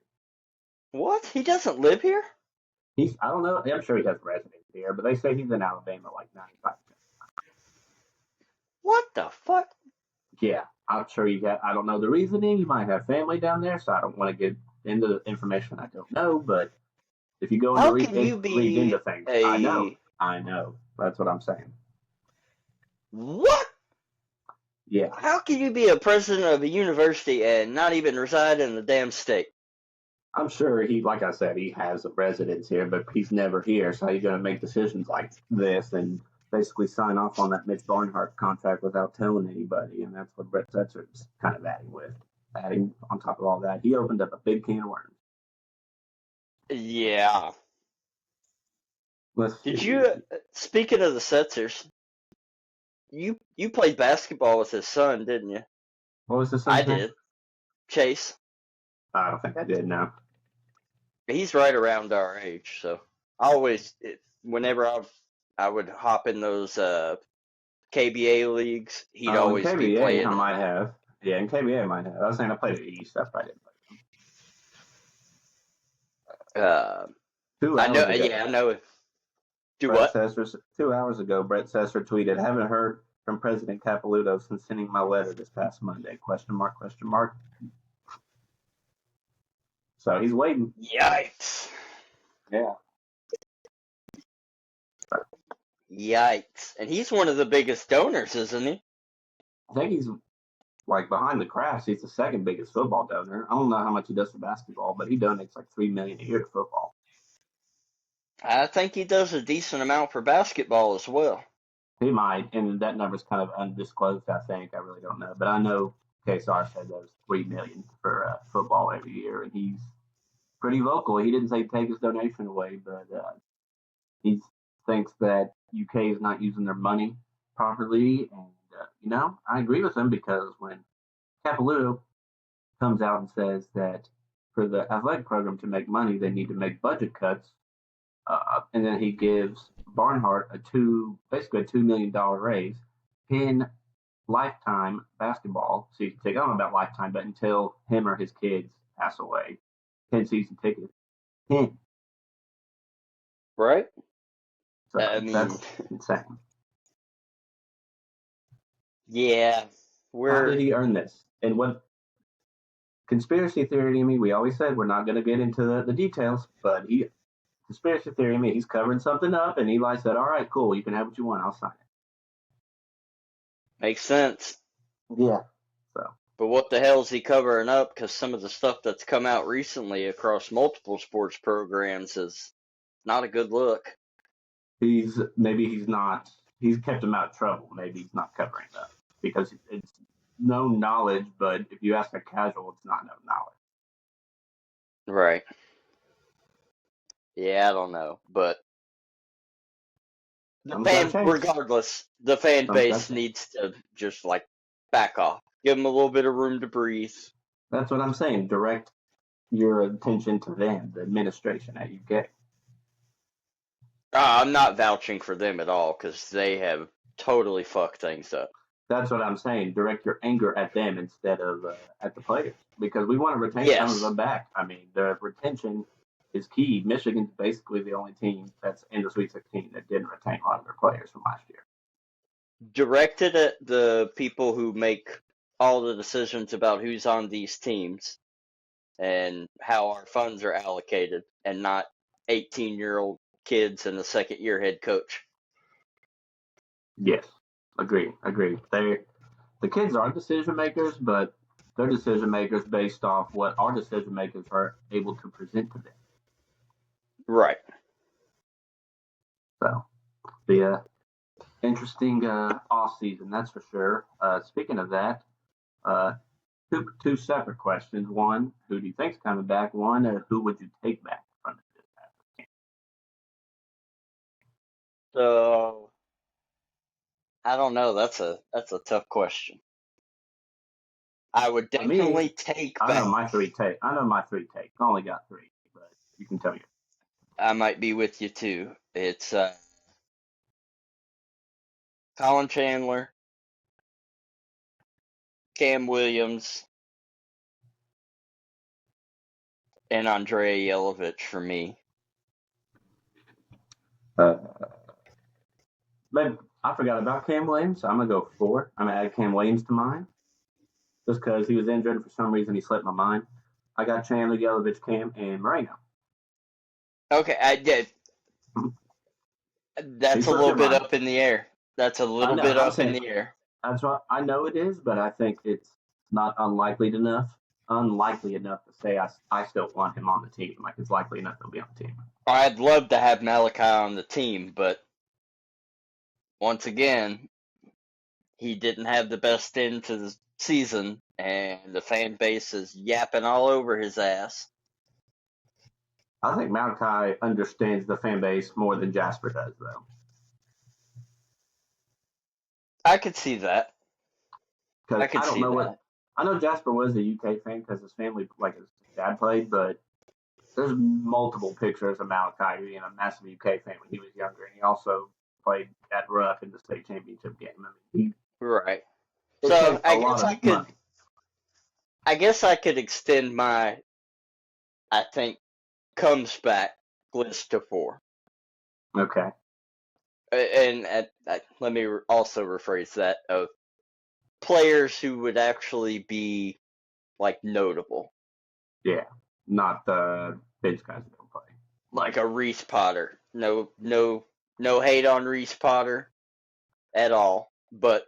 What? He doesn't live here? I don't know. I'm sure he has residence here, but they say he's in Alabama like 95%. What the fuck? Yeah, I'm sure I don't know the reasoning. You might have family down there, so I don't want to get into the information I don't know, but if you go into read into things, I know. That's what I'm saying. What? Yeah. How can you be a president of a university and not even reside in the damn state? I'm sure like I said, he has a residence here, but he's never here, so he's going to make decisions like this and basically sign off on that Mitch Barnhart contract without telling anybody, and that's what Brett Setzer is kind of adding on top of all that. He opened up a big can of worms. Yeah. Did you, speaking of the Setzers, you played basketball with his son, didn't you? What was his son? I did. Chase. I don't think I did, no. He's right around our age, so whenever I would hop in those KBA leagues, he'd always KBA, be playing. I might have. Yeah, in KBA I might have. I was saying I played at East. I probably didn't play. I know. Yeah, I know. What? 2 hours ago, Brett Setzer tweeted, "Haven't heard from President Capilouto since sending my letter this past Monday? ? So he's waiting. Yikes. Yeah. Yikes. And he's one of the biggest donors, isn't he? I think he's like behind the crafts. He's the second biggest football donor. I don't know how much he does for basketball, but he donates like $3 million a year to football. I think he does a decent amount for basketball as well. He might, and that number's kind of undisclosed, I think. I really don't know. But I know KSR said that was $3 million for football every year, and he's pretty vocal. He didn't say take his donation away, but he thinks that UK is not using their money properly. And, I agree with him because when Capilouto comes out and says that for the athletic program to make money, they need to make budget cuts, and then he gives Barnhart basically a $2 million raise. 10 lifetime basketball season tickets. I don't know about lifetime, but until him or his kids pass away, 10 season tickets. 10. Right? So I mean, that's insane. yeah, How did we're he earn this? And what conspiracy theory to me, we always said we're not going to get into the details, but conspiracy theory to me, he's covering something up, and Eli said, all right, cool, you can have what you want, I'll sign makes sense. it. Yeah. So But what the hell is he covering up? Because some of the stuff that's come out recently across multiple sports programs is not a good look. he's not, he's kept him out of trouble. Maybe he's not covering it up because it's known knowledge, but if you ask a casual, it's not known knowledge. Right. Yeah, I don't know. But regardless, the fan base needs to just like back off. Give them a little bit of room to breathe. That's what I'm saying. Direct your attention to them, the administration at UK. I'm not vouching for them at all because they have totally fucked things up. That's what I'm saying. Direct your anger at them instead of at the players, because we want to retain some of them back. I mean, the retention is key. Michigan's basically the only team that's in the Sweet 16 that didn't retain a lot of their players from last year. Directed at the people who make all the decisions about who's on these teams and how our funds are allocated, and not 18-year-old kids and the second-year head coach. Yes, agree. The kids are decision makers, but they're decision makers based off what our decision makers are able to present to them. Right. So, the interesting off season, that's for sure. Speaking of that, two separate questions. One, who do you think's coming back? One, who would you take back from this game? So I don't know. That's a tough question. I would definitely take back. I know my three takes. I only got three, but you can tell me. I might be with you too. It's Colin Chandler, Cam Williams, and Andrei Yelovich for me. But I forgot about Cam Williams. I'm gonna go 4. I'm gonna add Cam Williams to mine, just because he was injured and for some reason he slipped my mind. I got Chandler, Yelovich, Cam, and Moreno. Okay, I did. That's a little bit up in the air. That's a little bit up in the air. That's what I know it is, but I think it's not unlikely enough to say I still want him on the team. Like, it's likely enough he'll be on the team. I'd love to have Malachi on the team, but once again, he didn't have the best end to the season, and the fan base is yapping all over his ass. I think Malachi understands the fan base more than Jasper does, though. I could see that. I know Jasper was a UK fan because his family, like his dad played, but there's multiple pictures of Malachi being a massive UK fan when he was younger, and he also played at Ruck in the state championship game. I mean, right. So I guess I could extend my, I think, comes back list to 4. Okay. And let me also rephrase that, of players who would actually be like notable. Yeah, not the bench guys that don't play. Like a Reese Potter. No hate on Reese Potter at all, but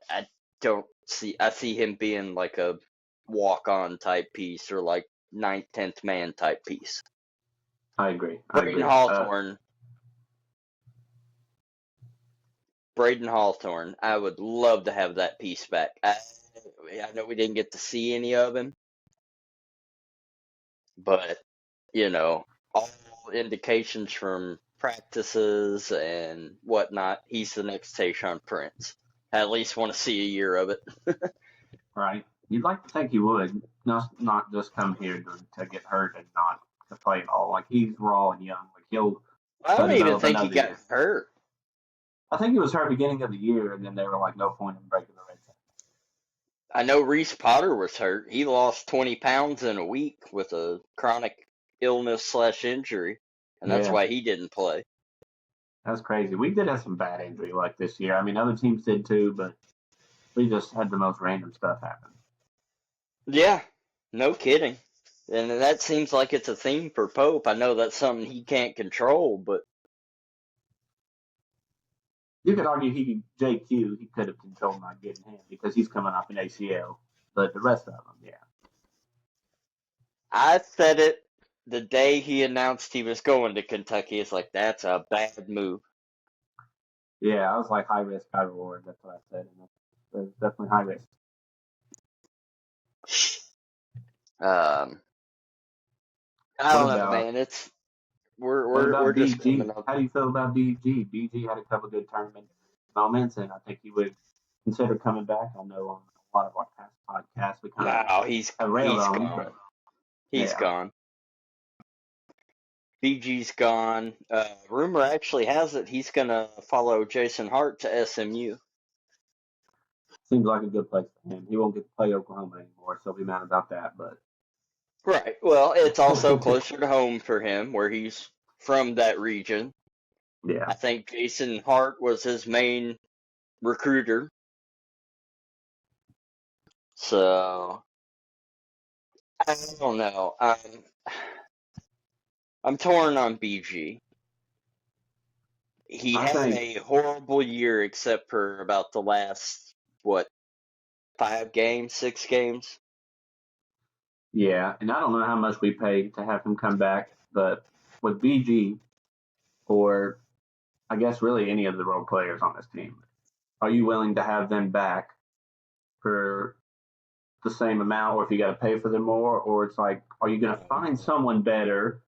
I see him being like a walk-on type piece, or like 9th, 10th man type piece. I agree. Braden Hawthorne, I would love to have that piece back. I know we didn't get to see any of him, but, all indications from practices and whatnot, he's the next Tayshaun Prince. I at least want to see a year of it. Right. You'd like to think he would, not just come here to get hurt and not to play at all. Like, he's raw and young. Like, I don't even think he got hurt. I think he was hurt beginning of the year, and then they were like, no point in breaking the red zone. I know Reese Potter was hurt. He lost 20 pounds in a week with a chronic illness slash injury, and that's Yeah, why he didn't play. that's crazy. We did have some bad injury like this year. I mean, other teams did too, but we just had the most random stuff happen. Yeah, no kidding. And that seems like it's a theme for Pope. I know that's something he can't control, but You could argue JQ, he could have controlled not getting him because he's coming off an ACL, but the rest of them, yeah. I said it the day he announced he was going to Kentucky. It's like, that's a bad move. Yeah, I was like high risk, high reward. That's what I said. And it's definitely high risk. I What don't know, about man. It's what we're about just coming BG? up. How do you feel about BG? BG had a couple good tournament moments, and I think he would consider coming back. I know on a lot of our past podcasts we kind of No, have railed he's on him, gone. but He's yeah, gone. BG's gone. Rumor actually has it he's gonna follow Jason Hart to SMU. seems like a good place for him. He won't get to play Oklahoma anymore, so he'll be mad about that. But Right. Well, it's also closer to home for him, where he's from that region. yeah, I think Jason Hart was his main recruiter. So I don't know. I'm torn on BG. He I had think a horrible year except for about the last, what, 5 games, 6 games? yeah, and I don't know how much we paid to have him come back, but with BG or I guess really any of the role players on this team, are you willing to have them back for the same amount, or if you got to pay for them more, or it's like, are you going to find someone better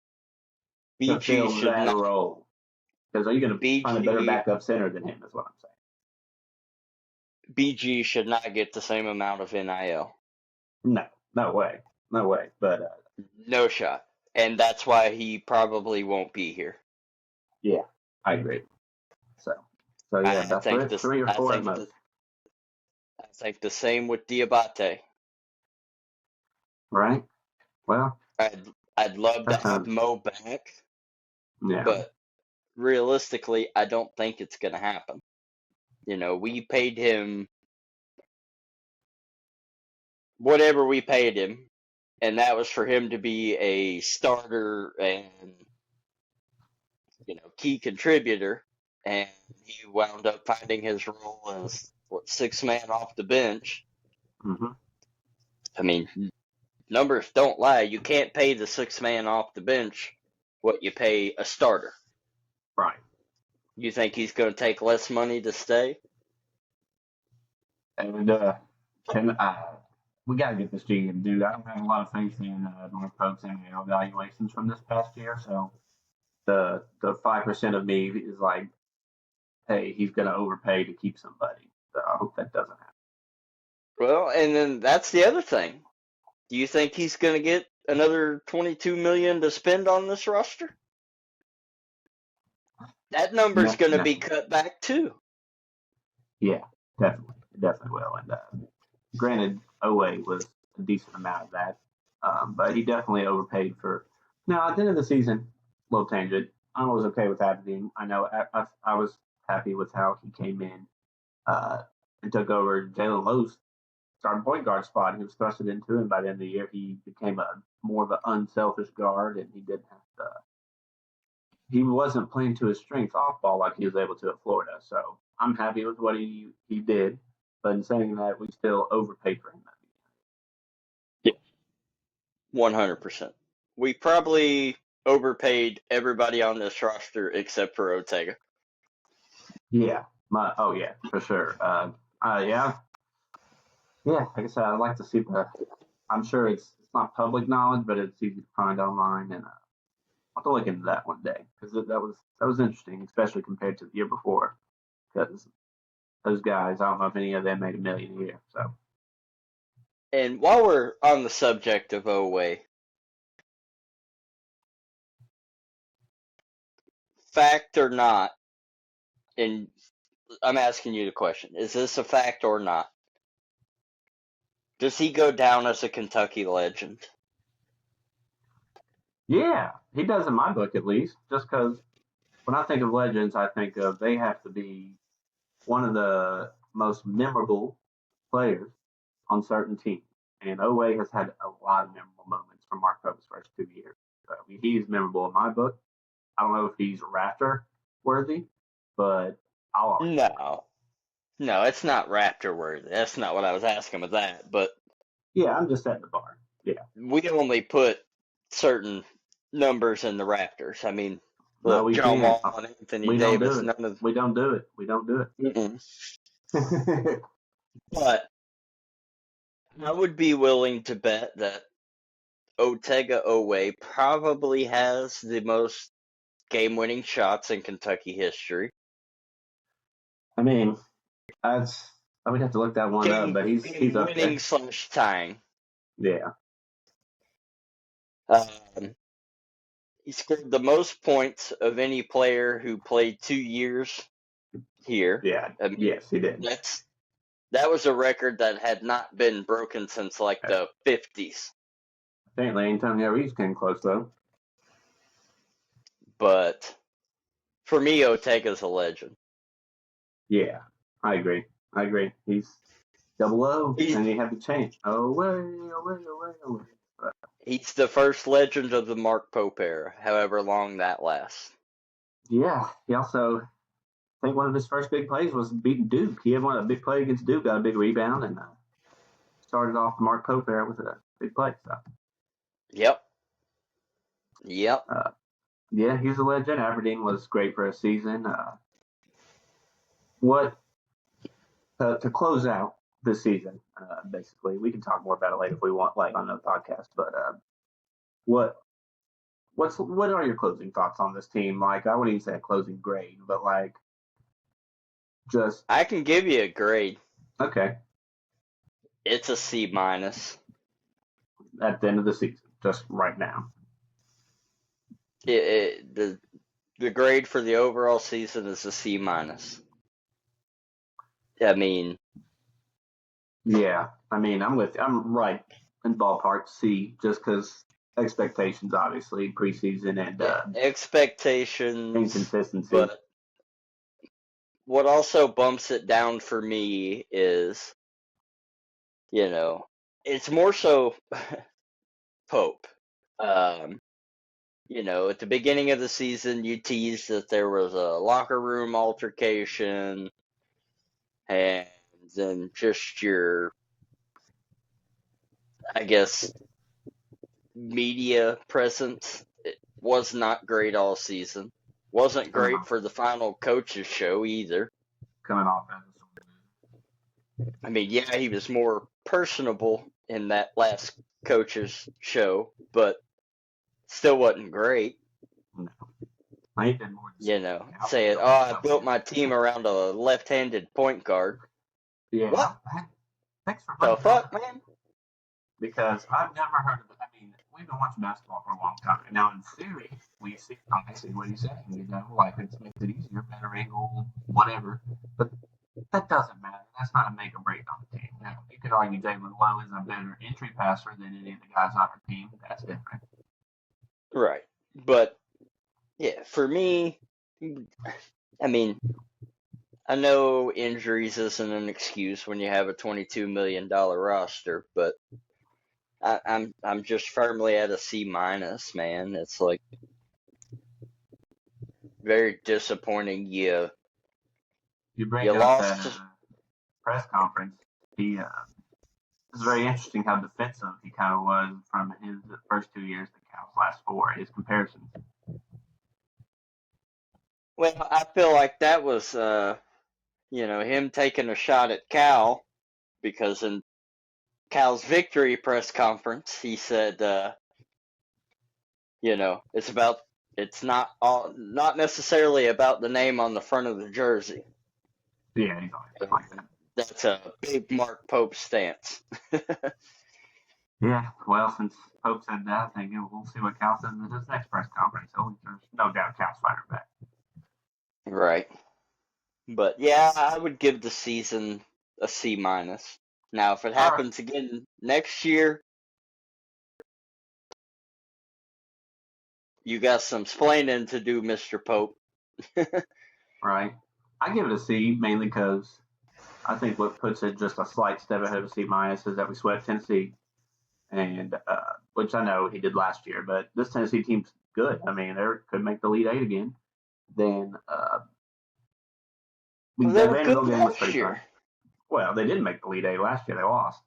to BG fill should that not. role? Because are you going to find a better BG backup center than him? Is what I'm BG should not get the same amount of NIL. saying. No, no way, no way. But No shot. And that's why he probably won't be here. yeah, I agree. So, so yeah, I about think this. 3 or 4 at most. I think the same with Diabate. Right? Well, I'd love to that have sounds Mo back, yeah. but realistically, I don't think it's going to happen. You know, we paid him whatever we paid him, and that was for him to be a starter and, key contributor. And he wound up finding his role as, what, 6 man off the bench. Hmm. I mean, numbers don't lie. You can't pay the 6 man off the bench what you pay a starter. Right. You think he's going to take less money to stay? And can we got to get this GM dude. I don't have a lot of faith in North Pope's NIL evaluations from this past year. So the 5% of me is like, hey, he's going to overpay to keep somebody. So I hope that doesn't happen. Well, and then that's the other thing. Do you think he's going to get another 22 million to spend on this roster? That number's No, going to no. be cut back too. Yeah, definitely, definitely will. And granted, Owe was a decent amount of that, but he definitely overpaid for. Now at the end of the season, little tangent. I was okay with having. I know I was happy with how he came in and took over Jalen Lowe's starting point guard spot. He was thrusted into him by the end of the year. He became a more of an unselfish guard, and he didn't have to. He wasn't playing to his strengths off ball like he was able to at Florida. So I'm happy with what he did. But in saying that, we still overpaid for him. Yeah, 100%. We probably overpaid everybody on this roster except for Ortega. Yeah, yeah, for sure. Yeah, yeah. Like I said, I'd like to see the. I'm sure it's not public knowledge, but it's easy to find online, and I'll have to look into that one day because that was interesting, especially compared to the year before. Because those guys, I don't know if any of them made $1 million a year. So And while we're on the subject of Owe, fact or not, and I'm asking you the question. Is this a fact or not? Does he go down as a Kentucky legend? Yeah, he does in my book at least. Just because when I think of legends, I think of they have to be one of the most memorable players on certain teams. And Owe has had a lot of memorable moments from Mark Pope's first 2 years. So, I mean, he's memorable in my book. I don't know if he's Raptor worthy, but I'll argue. No. No, it's not Raptor worthy. That's not what I was asking with that. But Yeah, I'm just setting the bar. Yeah. we only put certain numbers in the Raptors. I mean, No, look, we John can't. Wall and Anthony We don't do Davis, it. none of. We don't do it. We don't do Mm-mm. it. But I would be willing to bet that Otega Owe probably has the most game-winning shots in Kentucky history. I mean, I would have to look that one up, but he's up Winning there. slash tying. Yeah. He scored the most points of any player who played 2 years here. Yeah. I mean, Yes, he did. that was a record that had not been broken since like the 50s. I think Antonio Reeves came close though. But for me, Otega's a legend. Yeah, I agree. He's double O, and you have to change. Away. He's the first legend of the Mark Pope era, however long that lasts. Yeah, he also, I think one of his first big plays was beating Duke. He had a big play against Duke, got a big rebound, and started off the Mark Pope era with a big play. So. Yep. Yeah, he's a legend. Aberdeen was great for a season. To close out this season, basically, we can talk more about it later if we want, like on the podcast. But what are your closing thoughts on this team? Like, I wouldn't even say a closing grade, but like, just I can give you a grade. okay. It's a C minus. At the end of the season, just right now. The grade for the overall season is a C minus. I mean, yeah. I mean, I'm right in ballpark C, just because expectations, obviously, preseason and expectations, inconsistency. But what also bumps it down for me is, it's more so Pope. At the beginning of the season, you teased that there was a locker room altercation, and then just your, I guess, media presence was not great all season. Wasn't great for the final coaches show either. Coming off I mean, yeah, he was more personable in that last coaches show, but still wasn't great. No. I did more. Saying, I built my team around a left-handed point guard. Yeah. What? Thanks for the fuck, man? Because I've never heard of it. I mean, we've been watching basketball for a long time. And now in theory, we see obviously what he's saying, like it makes it easier, better angle, whatever. But that doesn't matter. That's not a make or break on the team. Now, you could argue Jalen Lowe is a better entry passer than any of the guys on our team. That's different. Right. But, yeah, for me, I mean, I know injuries isn't an excuse when you have a $22 million roster, but I'm just firmly at a C minus, man. It's like very disappointing. You bring up lost that press conference. It's very interesting how defensive he kind of was from his first 2 years to Cal's last 4. His comparisons. Well, I feel like that was, him taking a shot at Cal, because in Cal's victory press conference, he said, it's not necessarily about the name on the front of the jersey. Yeah, he's always like that. That's a big Mark Pope stance. Yeah, well, since Pope said that, I think we'll see what Cal says in his next press conference. So there's no doubt Cal's fighting back. Right. But yeah, I would give the season a C minus. Now, if it All right. happens again next year, you got some splaining to do, Mr. Pope. Right. I give it a C mainly because I think what puts it just a slight step ahead of C minus is that we swept Tennessee, and which I know he did last year, but this Tennessee team's good. I mean, they could make the Elite Eight again. Then Well, they that were good Vanderbilt game was last pretty fun. year. Well, they didn't make the Elite Eight last year. They lost.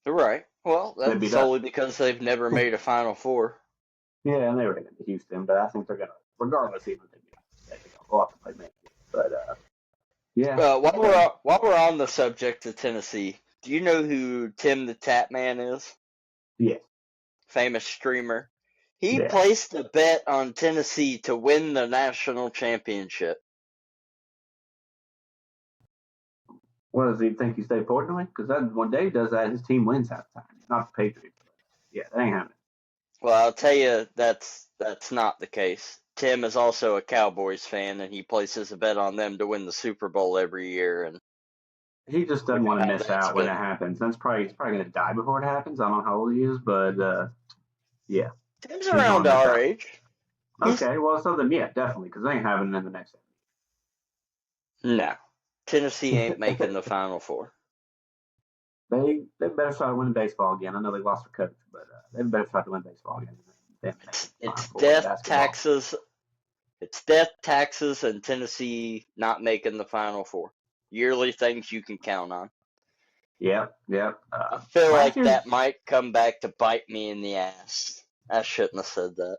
You're right. Well, They that's beat us. solely because they've never made a Final Four. Yeah, and they were in Houston, but I think they're gonna, regardless, even if they beat us, they'll have to play Memphis. But yeah, While we're on the subject of Tennessee, do you know who Tim the Tap Man is? yeah, Famous streamer. He yeah. placed a bet on Tennessee to win the national championship. What does he think? He stayed Portland? Because when Dave does that, his team wins half the time. Not the Patriots. But yeah, that ain't happening. Well, I'll tell you that's not the case. Tim is also a Cowboys fan, and he places a bet on them to win the Super Bowl every year. And He just we doesn't know want to how miss that's out when it been. happens. He's probably gonna die before it happens. I don't know how old he is, but yeah, Tim's he doesn't want around to miss our out. age. He's Okay, well, so then yeah, definitely, because they ain't having it in the next. no. Tennessee ain't making the Final Four. They better start to win baseball again. I know they lost their coach, but they better start to win baseball again. Then make it Final It's Four in death, basketball. taxes. It's death, taxes, and Tennessee not making the Final Four. Yearly things you can count on. Yep, yep. I feel Last like year's that might come back to bite me in the ass. I shouldn't have said that.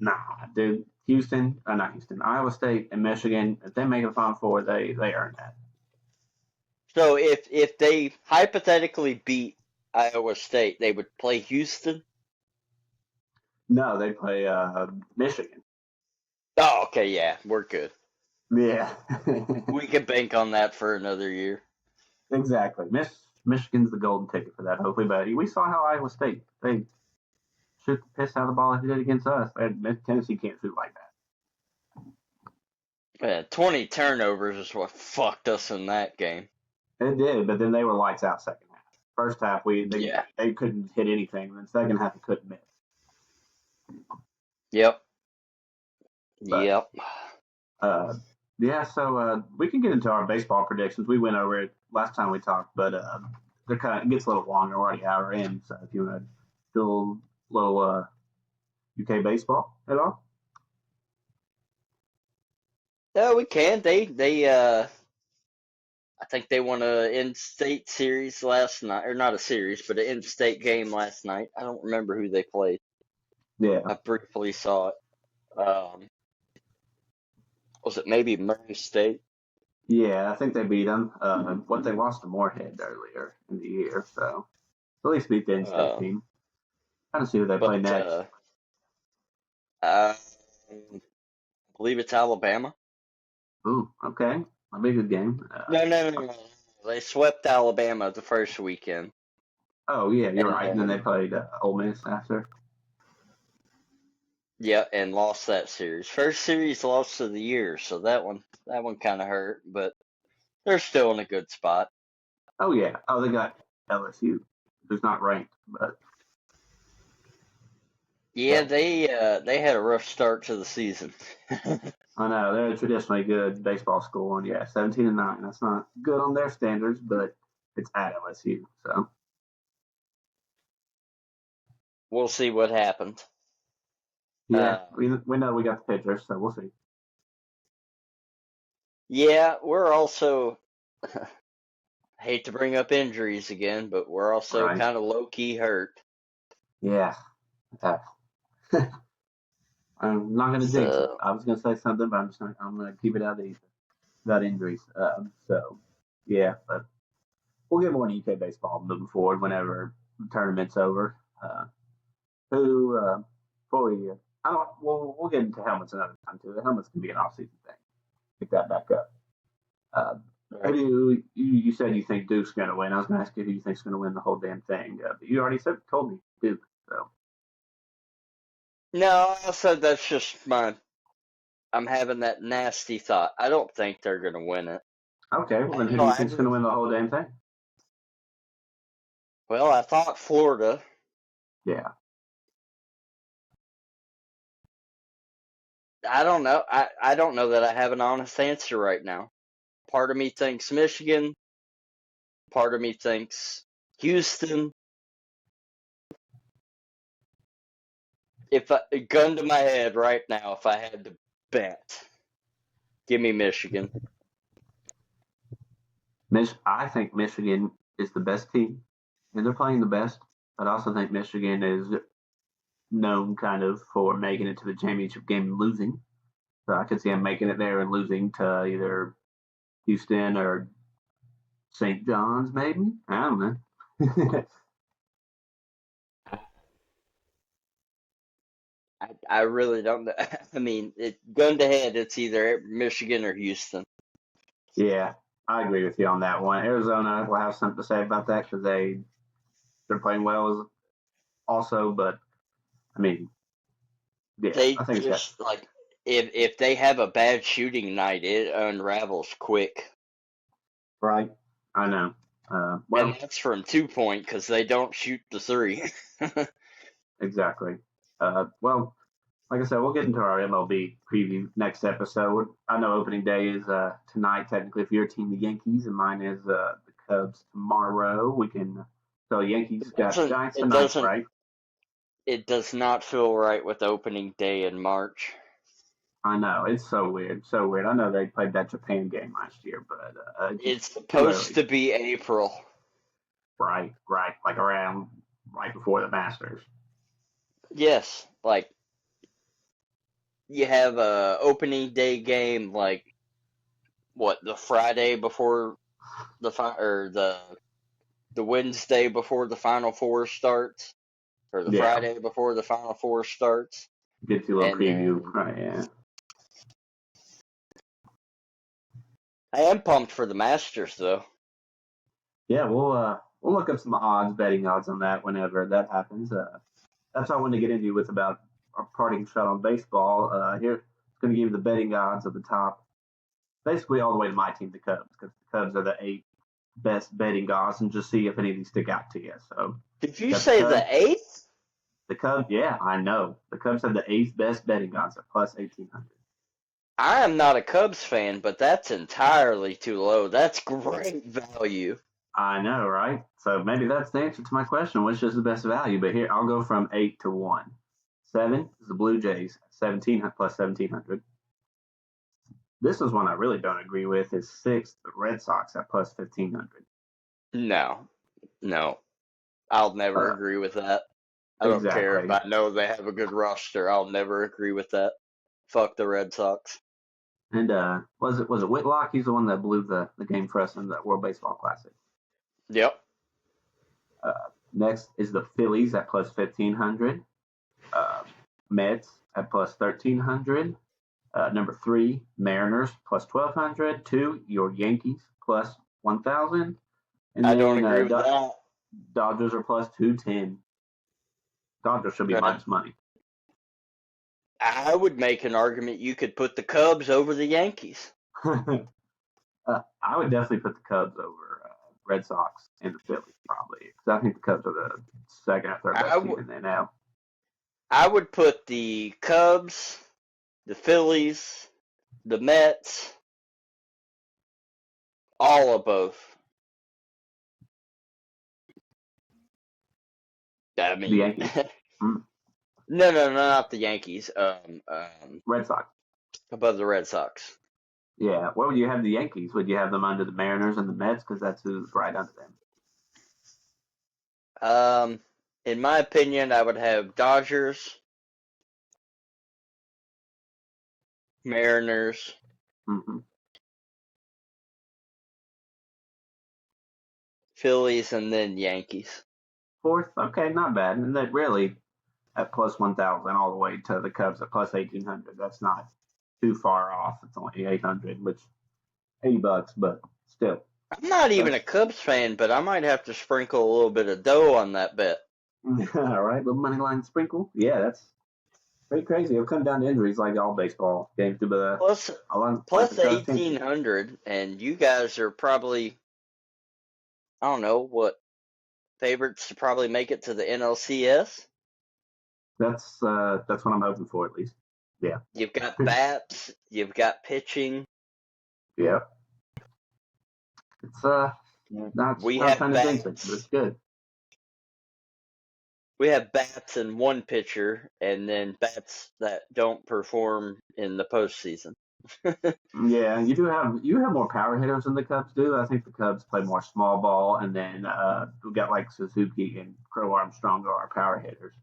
nah, dude. Not Houston, Iowa State and Michigan. If they make the Final Four, they earn that. So if they hypothetically beat Iowa State, they would play Houston. No, they play Michigan. Oh, okay, yeah, we're good. Yeah, We can bank on that for another year. exactly. Michigan's the golden ticket for that. Hopefully, but we saw how Iowa State they shoot the piss out of the ball like they did against us. Tennessee can't shoot like that. Man, 20 turnovers is what fucked us in that game. It did, but then they were lights out second half. First half, Yeah. they couldn't hit anything. Then second half, they couldn't miss. Yep. But Yep. yeah, so we can get into our baseball predictions. We went over it last time we talked, but they're it gets a little longer. We're already hour in, so if you want to do a little UK baseball at all, Yeah, we can. I think they won a in-state series last night, or not a series, but an in-state game last night. I don't remember who they played. yeah, I briefly saw it. Was it maybe Murray State? yeah, I think they beat them. What they lost to Moorhead earlier in the year, so at least beat the in-state Uh, team. Kind of see who they play but next. I believe it's Alabama. Ooh, okay, a big good game. No. They swept Alabama the first weekend, Oh yeah, you're and right. And then they then played Ole Miss after. yeah, and lost that series. First series loss of the year, so that one kind of hurt, but they're still in a good spot. Oh yeah. Oh, they got LSU, who's not ranked, but Yeah, yeah, they had a rough start to the season. I know they're a traditionally good baseball school, and yeah, 17-9. That's not good on their standards, but it's at LSU, so We'll see what happens. yeah, Uh, we know we got the pitcher, so we'll see. yeah, we're also hate to bring up injuries again, but we're also Right? kind of low key hurt. Yeah. Uh, I'm not gonna jinx it. So I was gonna say something, but I'm gonna keep it out of about injuries. So yeah, but we'll get more UK baseball moving forward whenever the tournament's over. Who before we I don't we'll get into helmets another time too. The helmets can be an off season thing. Pick that back up. Uh, who right. do you said you think Duke's going to win? I was going to ask you who you think's going to win the whole damn thing. But you already told me Duke. So No, I said that's just my I'm having that nasty thought. I don't think they're going to win it. Okay, well then who No, do you I think's going to just, win the whole damn thing? well, I thought Florida. Yeah. I don't know. I don't know that I have an honest answer right now. Part of me thinks Michigan. Part of me thinks Houston. If I, gun to my head right now, if I had to bet, give me Michigan. I think Michigan is the best team, and they're playing the best. But I also think Michigan is known kind of for making it to the championship game and losing. So I could see them making it there and losing to either Houston or St. John's, maybe. I don't know. I really don't know. I mean, gun to head, it's either Michigan or Houston. Yeah, I agree with you on that one. Arizona will have something to say about that because they're playing well as also, but I mean, yeah, They I think it's got just like if they have a bad shooting night, it unravels quick. right. I know. And Well, that's from 2 point because they don't shoot the three. exactly. Well, like I said, we'll get into our MLB preview next episode. I know opening day is tonight, technically, for your team, the Yankees, and mine is the Cubs tomorrow. We can. So Yankees It got doesn't. Giants It tonight, doesn't. right? It does not feel right with opening day in March. I know it's so weird, so weird. I know they played that Japan game last year, but just It's too supposed early. to be April. Right, right, like around right before the Masters. Yes, like you have a opening day game like what, the Friday before or the Wednesday before the Final Four starts, or the Yeah, Friday before the Final Four starts, gives you a little and preview. then Right, yeah. I am pumped for the Masters though. Yeah, we'll look up some odds, betting odds on that whenever that happens. That's what I wanted to get into with about our parting shot on baseball. Here, it's going to give you the betting odds at the top, basically all the way to my team, the Cubs, because the Cubs are the 8 best betting odds, and just see if any of these stick out to you. So, Did you got the say the Cubs. eighth? The Cubs, yeah, I know. The Cubs have the 8th best betting odds at plus 1,800. I am not a Cubs fan, but that's entirely too low. That's great value. I know, right? So maybe that's the answer to my question, which is the best value. But here, I'll go from 8 to 1. 7 is the Blue Jays, 17 plus 1,700. This is one I really don't agree with. Is 6, the Red Sox at plus 1,500. No, no, I'll never Uh, agree with that. I don't care if exactly. I know they have a good roster. I'll never agree with that. Fuck the Red Sox. And was it Whitlock? He's the one that blew the game for us in the World Baseball Classic. Yep. Uh, Next is the Phillies at plus 1,500. Mets at plus 1,300. Number 3, Mariners plus 1,200. 2, your Yankees plus 1,000. And I don't then agree with that. Dodgers are plus 210. Dodgers should be Uh, minus money. I would make an argument you could put the Cubs over the Yankees. I would definitely put the Cubs over Red Sox and the Phillies probably because I think the Cubs are the second or third best team in the NL. I would put the Cubs, the Phillies, the Mets, all of both. I The mean, Yankees, no, not the Yankees. Red Sox. Above the Red Sox. Yeah, where would you have the Yankees? Would you have them under the Mariners and the Mets because that's who's right under them? In my opinion, I would have Dodgers, Mariners, Mm-hmm. Phillies, and then Yankees. 4th, okay, not bad. And that really at plus 1,000 all the way to the Cubs at plus 1,800. That's not too far off. It's only 800, which $80, but still. I'm not even a That's Cubs fan, but I might have to sprinkle a little bit of dough on that bet. all right. Little money line sprinkle. Yeah, that's Pretty crazy. It'll come down to injuries like all baseball games do, but Plus, I like the plus Cubs team. 1,800, and you guys are probably, I don't know, what, favorites to probably make it to the NLCS? That's what I'm hoping for at least. Yeah. You've got bats, you've got pitching. Yeah. It's not We not have trying to jinx it, but it's bats. good. We have bats and one pitcher, and then bats that don't perform in the postseason. Yeah, you have more power hitters than the Cubs do. I think the Cubs play more small ball, and then we got like Suzuki and Crow Armstrong are our power hitters.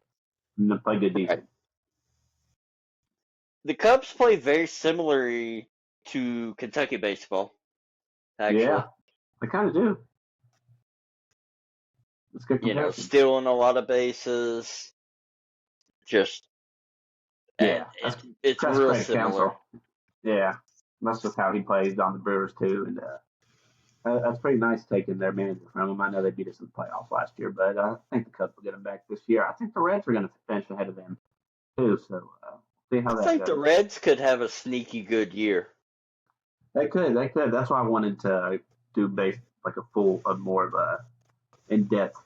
And they play good Right. defense. The Cubs play very similarly to Kentucky baseball, actually. Yeah, they kind of do. It's good You know, comparison. stealing a lot of bases. Just Yeah, it's that's real Craig similar. Counsell. Yeah, that's just how he plays on the Brewers too, and that's pretty nice taking their manager from him. I know they beat us in the playoffs last year, but I think the Cubs will get him back this year. I think the Reds are going to finish ahead of them too, so see how I that think the goes. Reds could have a sneaky good year. They could. That's why I wanted to do like a more of a in-depth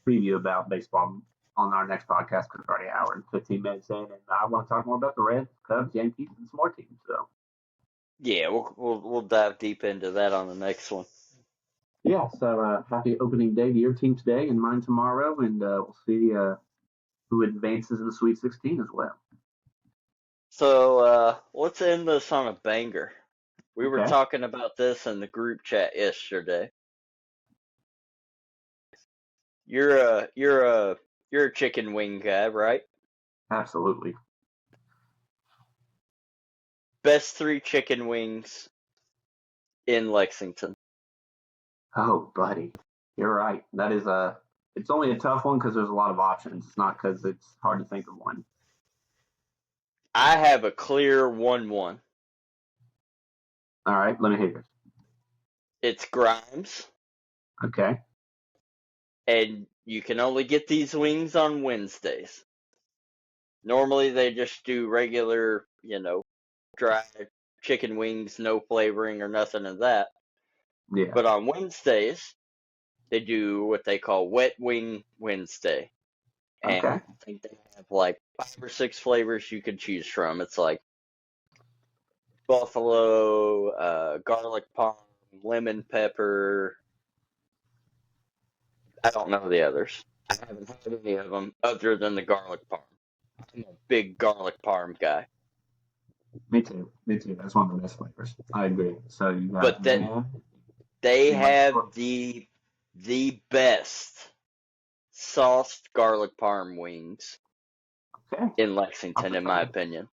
preview about baseball on our next podcast because we're already an hour and 15 minutes in, and I want to talk more about the Reds, Cubs, Yankees, and some more teams. So Yeah, we'll dive deep into that on the next one. yeah, so happy opening day to your team today and mine tomorrow, and we'll see who advances in the Sweet 16 as well. So let's end this on a banger. We were Okay. talking about this in the group chat yesterday. You're a chicken wing guy, right? Absolutely. Best 3 chicken wings in Lexington. Oh, buddy, you're right. That is it's only a tough one because there's a lot of options. It's not because it's hard to think of one. I have a clear 1-1. All right, let me hear yours. It's Grimes, Okay. and you can only get these wings on Wednesdays. Normally they just do regular, dry chicken wings, no flavoring or nothing of that. Yeah. But on Wednesdays, they do what they call Wet Wing Wednesday. And Okay. I think they have like 5 or 6 flavors you can choose from. It's like buffalo, garlic parm, lemon pepper. I don't know the others. I haven't had any of them other than the garlic parm. I'm a big garlic parm guy. Me too. That's one of the best flavors. I agree. So you got But then they have the best sauced garlic parm wings in Lexington, in my opinion.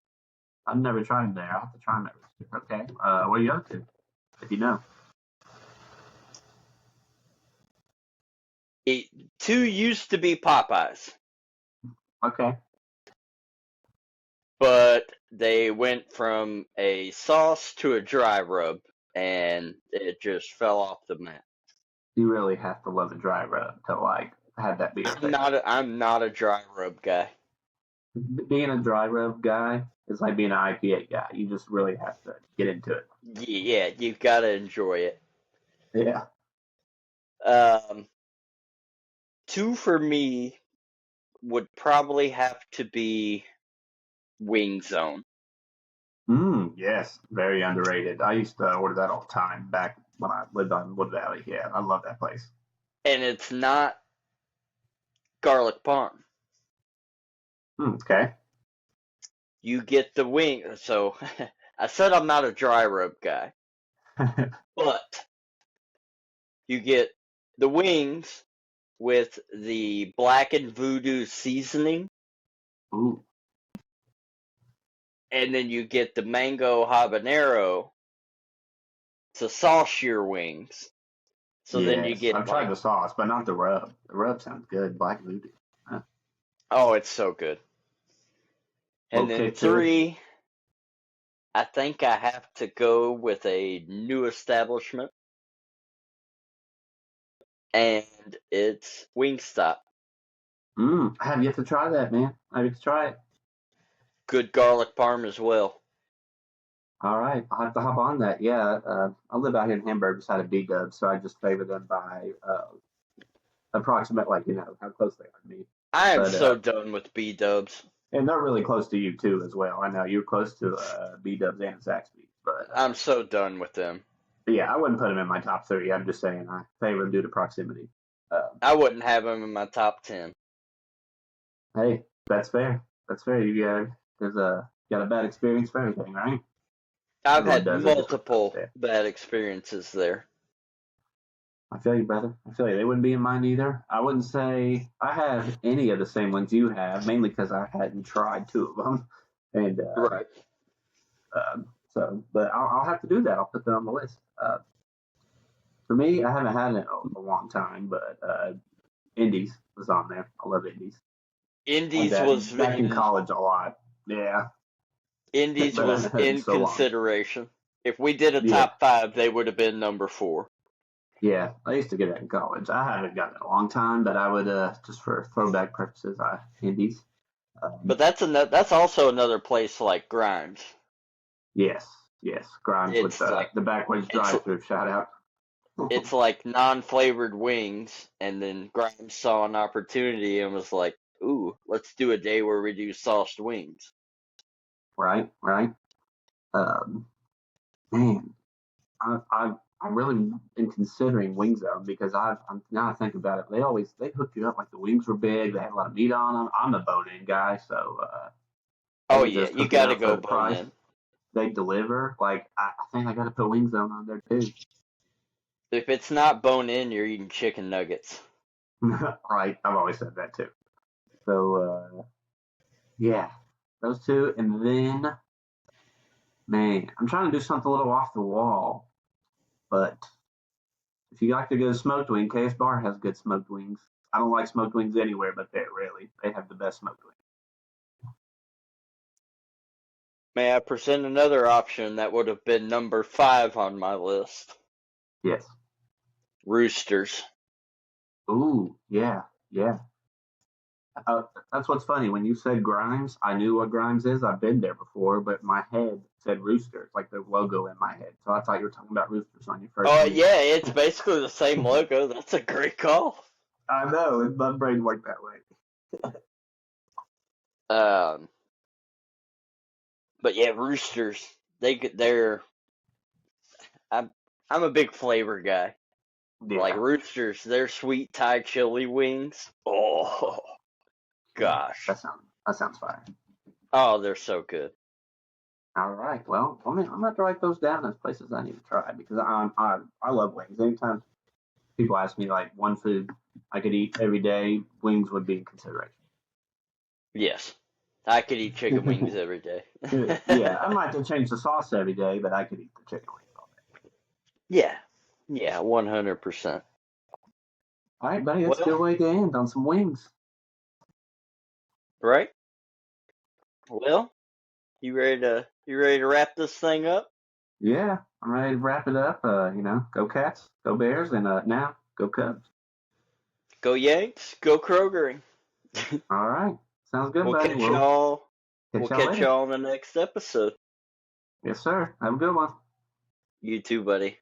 I've never tried them there. I'll have to try them there. Okay. Where are you up to? If you know. 2 used to be Popeyes. Okay. But they went from a sauce to a dry rub, and it just fell off the map. You really have to love a dry rub to like have that be your thing. I'm not a dry rub guy. Being a dry rub guy is like being an IPA guy. You just really have to get into it. Yeah, you've got to enjoy it. Yeah. 2 for me would probably have to be Wing Zone. Yes, very underrated. I used to order that all the time back when I lived on Wood Valley. Yeah, I love that place. And it's not garlic parm. Okay. You get the wing. So I said I'm not a dry rub guy, but you get the wings with the blackened voodoo seasoning. Ooh. And then you get the mango habanero to sauce your wings. So then you get I've tried the sauce, but not the rub. The rub sounds good. Black voodoo. Huh. Oh, it's so good. And then 3, I think I have to go with a new establishment. And it's Wingstop. I have yet to try that, man. I have yet to try it. good garlic parm as well. All right, I'll have to hop on that. Yeah, I live out here in Hamburg beside a B-Dub, so I just favor them by approximate, like, how close they are to me. I am But so done with B-dubs. and they're really close to you too as well. I know you're close to B-Dubs and Zaxby's, I'm so done with them. but yeah, I wouldn't put them in my top three. I'm just saying I favor them due to proximity. I wouldn't have them in my top 10. Hey, that's fair. That's fair. Got a bad experience for everything, right? I've Everyone had does it. multiple bad experiences there. I feel you, brother. I feel you. They wouldn't be in mine either. I wouldn't say I have any of the same ones you have, mainly because I hadn't tried two of them. And Right. but I'll have to do that. I'll put that on the list. For me, I haven't had it in a long time, but Indies was on there. I love Indies. Indies That was back in college a lot. Yeah. Indies But was in so long. consideration. If we did a Yeah. top 5, they would have been number 4. Yeah, I used to get it in college. I haven't gotten it in a long time, but I would just for throwback purposes, Indies. But that's also another place like Grimes. Yes, Grimes with It's like- the backwards drive-through. Shout out. It's like non-flavored wings, and then Grimes saw an opportunity and was like, "Ooh, let's do a day where we do sauced wings." Right. Man, I really am considering Wing Zone because now I think about it, they hooked you up like the wings were big, they had a lot of meat on them. I'm a bone-in guy, so Oh they yeah, just you hook it gotta up for go the price. bone in. They deliver. Like I think I got to put Wing Zone on there too. If it's not bone in, you're eating chicken nuggets. Right, I've always said that too. So yeah, those two, and then man, I'm trying to do something a little off the wall, but if you like to go smoked wing, KS Bar has good smoked wings. I don't like smoked wings anywhere, but they have the best smoked wings. May I present another option that would have been number 5 on my list? Yes. Roosters. Ooh, yeah. That's what's funny. When you said Grimes, I knew what Grimes is. I've been there before, but my head said Roosters, like the logo in my head. So I thought you were talking about Roosters on your first. Oh name. yeah, it's basically the same logo. That's a great call. I know. My brain worked that way. But yeah, Roosters. They're. I'm a big flavor guy. Yeah. Like Roosters, their sweet Thai chili wings. Oh gosh. That sounds fire. Oh, they're so good. All right. Well, I'm gonna have to write those down as places I need to try because I love wings. Anytime people ask me like one food I could eat every day, wings would be in consideration. Yes. I could eat chicken wings every day. Yeah, I might have to change the sauce every day, but I could eat the chicken wings all day. Yeah. Yeah, 100%. All right, buddy, that's a Well- good way to end on some wings. Right? Well, you ready to wrap this thing up? Yeah, I'm ready to wrap it up. Go Cats, go Bears, and now go Cubs. Go Yanks, go Krogering. All right, sounds good, We'll buddy. catch y'all. catch We'll y'all catch later. y'all in the next episode. Yes, sir. Have a good one. You too, buddy.